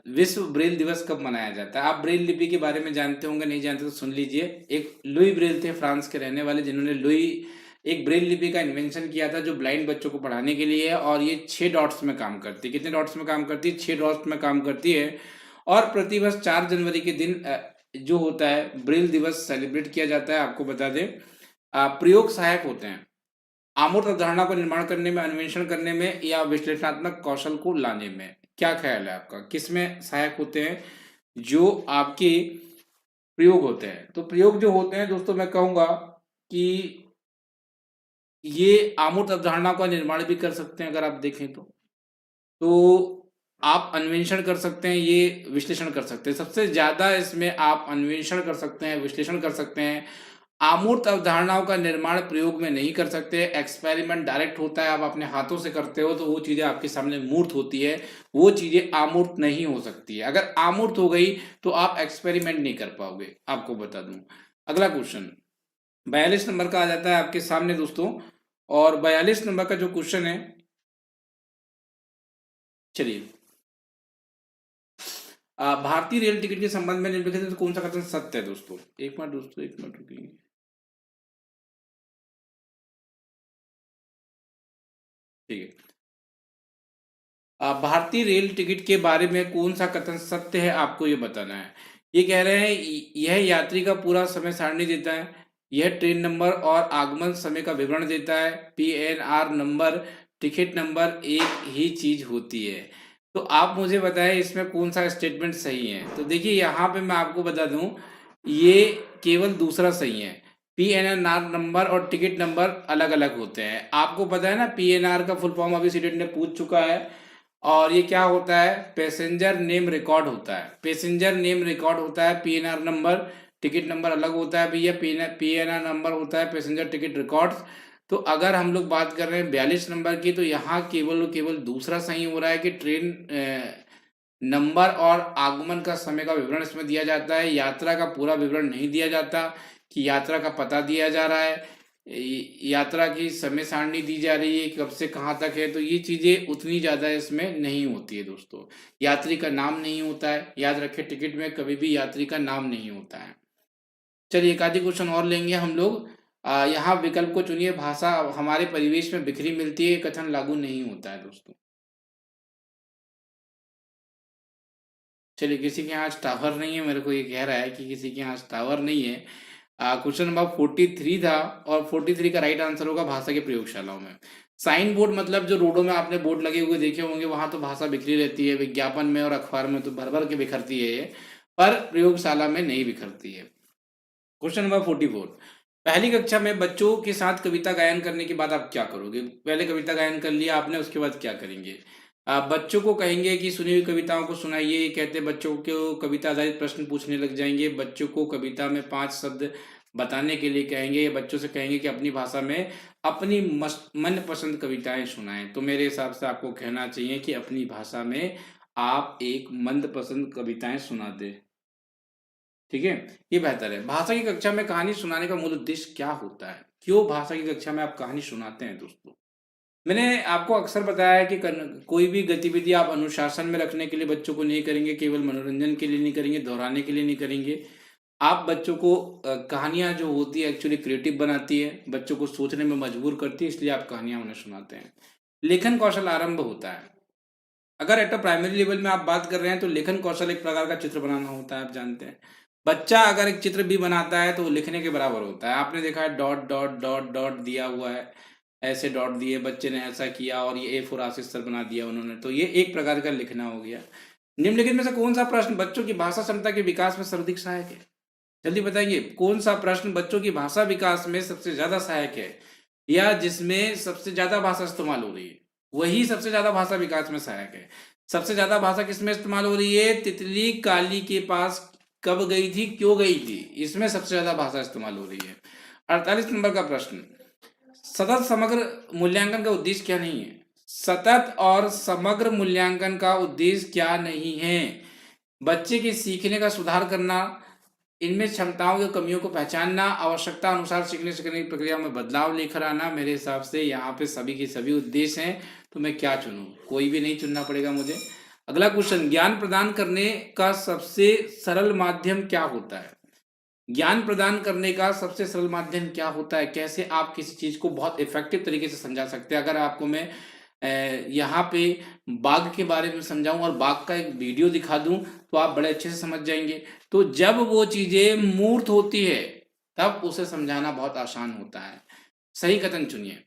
विश्व ब्रेल दिवस कब मनाया जाता है? आप ब्रेल लिपि के बारे में जानते होंगे, नहीं जानते तो सुन लीजिए। एक लुई ब्रेल थे फ्रांस के रहने वाले, जिन्होंने एक ब्रेल लिपि का इन्वेंशन किया था, जो ब्लाइंड बच्चों को पढ़ाने के लिए है। और ये 6 डॉट्स में काम करती है। कितने डॉट्स में काम करती है? 6 डॉट्स में काम करती है। और प्रतिवर्ष 4 जनवरी के दिन जो होता है ब्रेल दिवस सेलिब्रेट किया जाता है। आपको बता दें, प्रयोग सहायक होते हैं अमूर्त अवधारणा को निर्माण करने में, अन्वेषण करने में, या विश्लेषणात्मक कौशल को लाने में। क्या ख्याल है आपका, किसमें सहायक होते हैं? जो आपके प्रयोग होते हैं। तो प्रयोग जो होते हैं दोस्तों, मैं कहूंगा कि ये अमूर्त अवधारणा का निर्माण भी कर सकते हैं। अगर आप देखें तो आप अन्वेषण कर सकते हैं, ये विश्लेषण कर सकते हैं। सबसे ज्यादा इसमें आप अन्वेषण कर सकते हैं, विश्लेषण कर सकते हैं। अमूर्त अवधारणाओं का निर्माण प्रयोग में नहीं कर सकते। एक्सपेरिमेंट डायरेक्ट होता है, आप अपने हाथों से करते हो तो वो चीजें आपके सामने मूर्त होती है, वो चीजें अमूर्त नहीं हो सकती है। अगर अमूर्त हो गई तो आप एक्सपेरिमेंट नहीं कर पाओगे, आपको बता दूं। अगला क्वेश्चन 42 नंबर का आ जाता है आपके सामने दोस्तों, और 42 नंबर का जो क्वेश्चन है, चलिए, भारतीय रेल टिकट के संबंध में निम्नलिखित में से कौन सा कथन सत्य है? दोस्तों एक मिनट रुकिए। ठीक है, भारतीय रेल टिकट के बारे में कौन सा कथन सत्य है, आपको ये बताना है। ये कह रहे हैं यह यात्री का पूरा समय सारणी देता है, यह ट्रेन नंबर और आगमन समय का विवरण देता है, पीएनआर नंबर, टिकट नंबर एक ही चीज होती है। तो आप मुझे बताएं इसमें कौन सा स्टेटमेंट सही है। तो देखिए यहाँ पे मैं आपको बता दूं, ये केवल दूसरा सही है। पीएनआर नंबर और टिकट नंबर अलग अलग होते हैं। आपको पता है ना, पीएनआर का फुल फॉर्म अभी स्टूडेंट ने पूछ चुका है। और ये क्या होता है? पैसेंजर नेम रिकॉर्ड होता है। पैसेंजर नेम रिकॉर्ड होता है। पीएनआर नंबर, टिकट नंबर अलग होता है भैया। पीएनआर नंबर होता है पैसेंजर टिकट रिकॉर्ड्स। तो अगर हम लोग बात कर रहे हैं 42 नंबर की, तो यहाँ केवल दूसरा सही हो रहा है कि ट्रेन नंबर और आगमन का समय का विवरण इसमें दिया जाता है। यात्रा का पूरा विवरण नहीं दिया जाता, कि यात्रा का पता दिया जा रहा है, यात्रा की समय सारणी दी जा रही है, कब से कहाँ तक है। तो ये चीजें उतनी ज्यादा इसमें नहीं होती है दोस्तों। यात्री का नाम नहीं होता है, याद रखें, टिकट में कभी भी यात्री का नाम नहीं होता है। चलिए एक आधी क्वेश्चन और लेंगे हम लोग। यहाँ विकल्प को चुनिए। भाषा हमारे परिवेश में बिखरी मिलती है, कथन लागू नहीं होता है दोस्तों। चलिए, किसी के यहाँ आज टावर नहीं है, मेरे को ये कह रहा है कि किसी के यहाँ आज टावर नहीं है। क्वेश्चन नंबर 43 था, और 43 का राइट आंसर होगा भाषा की प्रयोगशालाओं में। साइन बोर्ड मतलब जो रोडों में आपने बोर्ड लगे हुए देखे होंगे, वहां तो भाषा बिखरी रहती है। विज्ञापन में और अखबार में तो भर भर के बिखरती है ये, पर प्रयोगशाला में नहीं बिखरती है। क्वेश्चन नंबर 44, पहली कक्षा में बच्चों के साथ कविता गायन करने के बाद आप क्या करोगे? पहले कविता गायन कर लिया आपने, उसके बाद क्या करेंगे? आप बच्चों को कहेंगे कि सुनी हुई कविताओं को सुनाइए, कहते बच्चों को कविता आधारित प्रश्न पूछने लग जाएँगे। बच्चों को कविता में 5 शब्द बताने के लिए कहेंगे, या बच्चों से कहेंगे कि अपनी भाषा में अपनी मनपसंद कविताएँ सुनाएँ। तो मेरे हिसाब से आपको कहना चाहिए कि अपनी भाषा में आप एक मनपसंद कविताएँ सुना दें। ठीक है? ये बेहतर है। भाषा की कक्षा में कहानी सुनाने का मूल उद्देश्य क्या होता है? क्यों भाषा की कक्षा में आप कहानी सुनाते हैं दोस्तों? मैंने आपको अक्सर बताया है कि कोई भी गतिविधि आप अनुशासन में रखने के लिए बच्चों को नहीं करेंगे, केवल मनोरंजन के लिए नहीं करेंगे, दोहराने के लिए नहीं करेंगे। आप बच्चों को कहानियाँ जो होती है एक्चुअली क्रिएटिव बनाती है, बच्चों को सोचने में मजबूर करती है, इसलिए आप कहानियाँ उन्हें सुनाते हैं। लेखन कौशल आरंभ होता है। अगर एट अ प्राइमरी लेवल में आप बात कर रहे हैं तो लेखन कौशल एक प्रकार का चित्र बनाना होता है, आप जानते हैं। बच्चा अगर एक चित्र भी बनाता है तो वो लिखने के बराबर होता है। आपने देखा है डॉट डॉट डॉट डॉट दिया हुआ है, ऐसे डॉट दिए, बच्चे ने ऐसा किया और ये ए फोर आशीष बना दिया उन्होंने, तो ये एक प्रकार का लिखना हो गया। निम्नलिखित में से कौन सा प्रश्न बच्चों की भाषा क्षमता के विकास में सर्वाधिक सहायक है? जल्दी बताइए, कौन सा प्रश्न बच्चों की भाषा विकास में सबसे ज्यादा सहायक है, या जिसमें सबसे ज्यादा भाषा इस्तेमाल हो रही है, वही सबसे ज्यादा भाषा विकास में सहायक है। सबसे ज्यादा भाषा किसमें इस्तेमाल हो रही है? तितली काली के पास कब गई थी, क्यों गई थी, इसमें सबसे ज्यादा भाषा इस्तेमाल हो रही है। 48 नंबर का प्रश्न, सतत समग्र मूल्यांकन का उद्देश्य क्या नहीं है? सतत और समग्र मूल्यांकन का उद्देश्य क्या नहीं है? बच्चे के सीखने का सुधार करना, इनमें क्षमताओं की कमियों को पहचानना, आवश्यकता अनुसार सीखने सीखने की प्रक्रिया में बदलाव लेकर आना। मेरे हिसाब से यहाँ पे सभी के सभी उद्देश्य हैं, तो मैं क्या चुनूं? कोई भी नहीं चुनना पड़ेगा मुझे। अगला क्वेश्चन, ज्ञान प्रदान करने का सबसे सरल माध्यम क्या होता है? ज्ञान प्रदान करने का सबसे सरल माध्यम क्या होता है? कैसे आप किसी चीज को बहुत इफेक्टिव तरीके से समझा सकते हैं? अगर आपको मैं यहाँ पे बाघ के बारे में समझाऊं और बाघ का एक वीडियो दिखा दूं तो आप बड़े अच्छे से समझ जाएंगे। तो जब वो चीजें मूर्त होती है तब उसे समझाना बहुत आसान होता है। सही कथन चुनिए।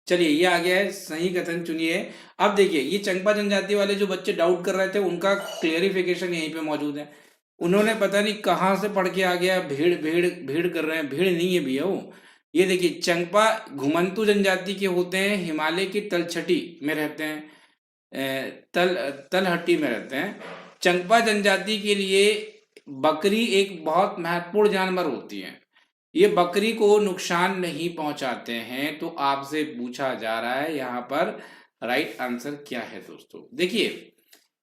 चलिए, ये आ गया है, सही कथन चुनिए। अब देखिए, ये चंपा जनजाति वाले जो बच्चे डाउट कर रहे थे उनका क्लियरिफिकेशन यहीं पे मौजूद है। उन्होंने पता नहीं कहाँ से पढ़ के आ गया, भीड़ भीड़ भीड़ कर रहे हैं, भीड़ नहीं है भैया वो। ये देखिए, चंपा घुमंतु जनजाति के होते हैं, हिमालय की तलछटी में रहते हैं, तलहटी में रहते हैं। चंपा जनजाति के लिए बकरी एक बहुत महत्वपूर्ण जानवर होती है। ये बकरी को नुकसान नहीं पहुंचाते हैं, तो आपसे पूछा जा रहा है यहाँ पर राइट आंसर क्या है दोस्तों? देखिए,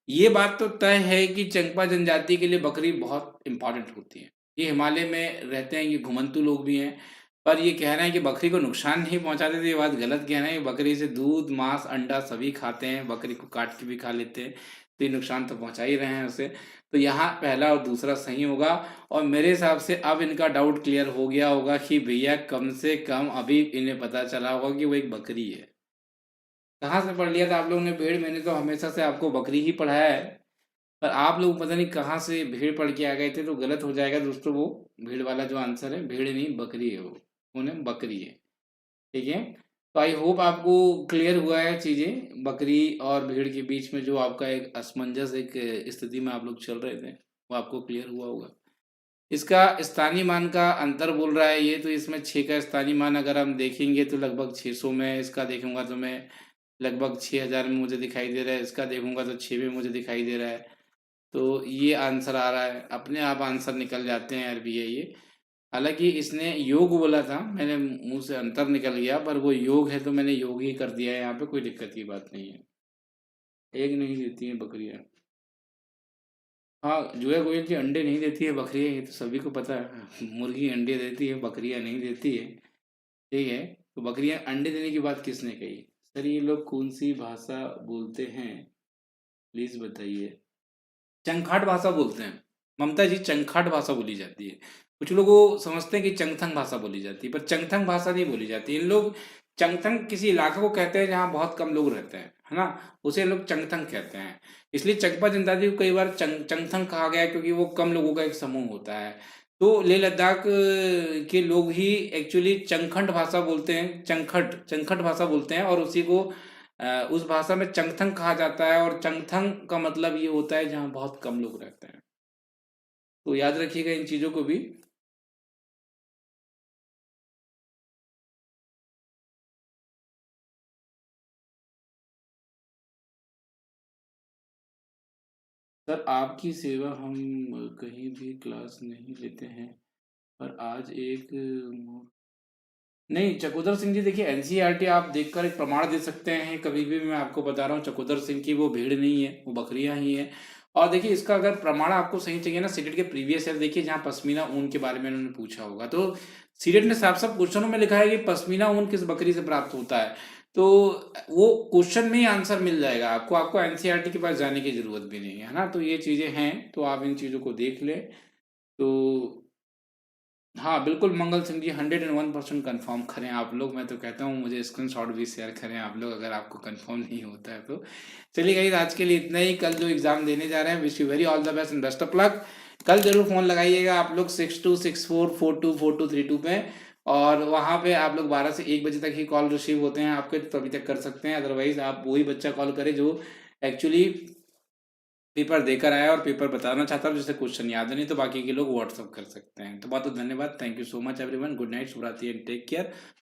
ये बात तो तय है कि चंपा जनजाति के लिए बकरी बहुत इंपॉर्टेंट होती है। ये हिमालय में रहते हैं, ये घुमंतु लोग भी हैं, पर ये कह रहे हैं कि बकरी को नुकसान नहीं पहुंचाते, तो ये बात गलत कह रहे हैं। बकरी से दूध, मांस, अंडा सभी खाते हैं, बकरी को काट के भी खा लेते हैं, तो ये नुकसान तो पहुंचा ही रहे हैं उसे। तो यहाँ पहला और दूसरा सही होगा। और मेरे हिसाब से अब इनका डाउट क्लियर हो गया होगा कि भैया कम से कम अभी इन्हें पता चला होगा कि वो एक बकरी है। कहाँ से पढ़ लिया था आप लोगों ने भेड़? मैंने तो हमेशा से आपको बकरी ही पढ़ाया है, पर आप लोग पता नहीं कहाँ से भेड़ पढ़ के आ गए थे, तो गलत हो जाएगा दोस्तों। वो भेड़ वाला जो आंसर है, भेड़ नहीं बकरी है वो, उन्हें बकरी है। ठीक है, तो आई होप आपको क्लियर हुआ है चीज़ें, बकरी और भेड़ के बीच में जो आपका एक असमंजस एक स्थिति में आप लोग चल रहे थे, वो आपको क्लियर हुआ होगा। इसका स्थानीय मान का अंतर बोल रहा है ये, तो इसमें 6 का स्थानीय मान अगर हम देखेंगे तो लगभग 600 में, इसका देखूंगा तो मैं लगभग 6000 में मुझे दिखाई दे रहा है, इसका देखूंगा तो 6 में मुझे दिखाई दे रहा है। तो ये आंसर आ रहा है, अपने आप आंसर निकल जाते हैं यार भैया ये। हालांकि इसने योग बोला था, मैंने मुंह से अंतर निकल गया, पर वो योग है तो मैंने योग ही कर दिया है, यहाँ पे कोई दिक्कत की बात नहीं है। एग नहीं देती हैं बकरियाँ। हाँ, जोया गोयल जी अंडे नहीं देती है बकरियाँ, ये तो सभी को पता है। मुर्गी अंडे देती है, बकरियाँ नहीं देती है। ठीक है, तो बकरियाँ अंडे देने की बात किसने कही? सर, ये लोग कौन सी भाषा बोलते हैं, प्लीज बताइए। चंखाट भाषा बोलते हैं ममता जी, चंखाट भाषा बोली जाती है। कुछ लोग वो समझते हैं कि चंगथंग भाषा बोली जाती है, पर चंगथंग भाषा नहीं बोली जाती। इन लोग चंगथंग किसी इलाके को कहते हैं जहाँ बहुत कम लोग रहते हैं, है ना, उसे इन लोग चंगथंग कहते हैं। इसलिए चंपा जनजाति को कई बार चंगथंग कहा गया है, क्योंकि वो कम लोगों का एक समूह होता है। तो लेह लद्दाख के लोग ही एक्चुअली चंखट भाषा बोलते हैं, चंखट चंखट भाषा बोलते हैं, और उसी को उस भाषा में चंगथंग कहा जाता है। और चंगथंग का मतलब ये होता है जहाँ बहुत कम लोग रहते हैं। तो याद रखिएगा इन चीज़ों को भी। सर आपकी सेवा हम कहीं भी क्लास नहीं लेते हैं, पर आज एक नहीं, चकोदर सिंह जी देखिए एनसीईआरटी आप देखकर एक प्रमाण दे सकते हैं कभी भी। मैं आपको बता रहा हूँ चकोदर सिंह की वो भीड़ नहीं है, वो बकरियां ही हैं। और देखिए इसका अगर प्रमाण आपको सही चाहिए ना, सीटेट के प्रीवियस ईयर देखिए जहाँ पश्मीना ऊन के बारे में उन्होंने पूछा होगा, तो सीटेट ने साफ साफ क्वेश्चनों में लिखा है कि पश्मीना ऊन किस बकरी से प्राप्त होता है। तो वो क्वेश्चन में ही आंसर मिल जाएगा आपको, आपको एनसीईआरटी के पास जाने की जरूरत भी नहीं है ना। तो ये चीजें हैं, तो आप इन चीजों को देख लें। तो हाँ, बिल्कुल मंगल सिंह जी 101% कन्फर्म करें आप लोग। मैं तो कहता हूँ मुझे स्क्रीनशॉट भी शेयर करें आप लोग अगर आपको कन्फर्म नहीं होता है तो। चलिए गाइस आज के लिए इतना ही। कल जो एग्ज़ाम देने जा रहे हैं, wish you very all the best and best of luck. कल ज़रूर फ़ोन लगाइएगा आप लोग 6264424232 पे, और वहाँ पे आप लोग 12 से 1 बजे तक ही कॉल रिसीव होते हैं आपके, तो अभी तक कर सकते हैं। अदरवाइज़ आप वही बच्चा कॉल करें जो एक्चुअली पेपर देकर आया और पेपर बताना चाहता हूँ, जिसे क्वेश्चन याद नहीं, तो बाकी के लोग व्हाट्सअप कर सकते हैं। तो बहुत बहुत धन्यवाद, thank you so much everyone, good night, शुभ रात्रि एंड टेक केयर।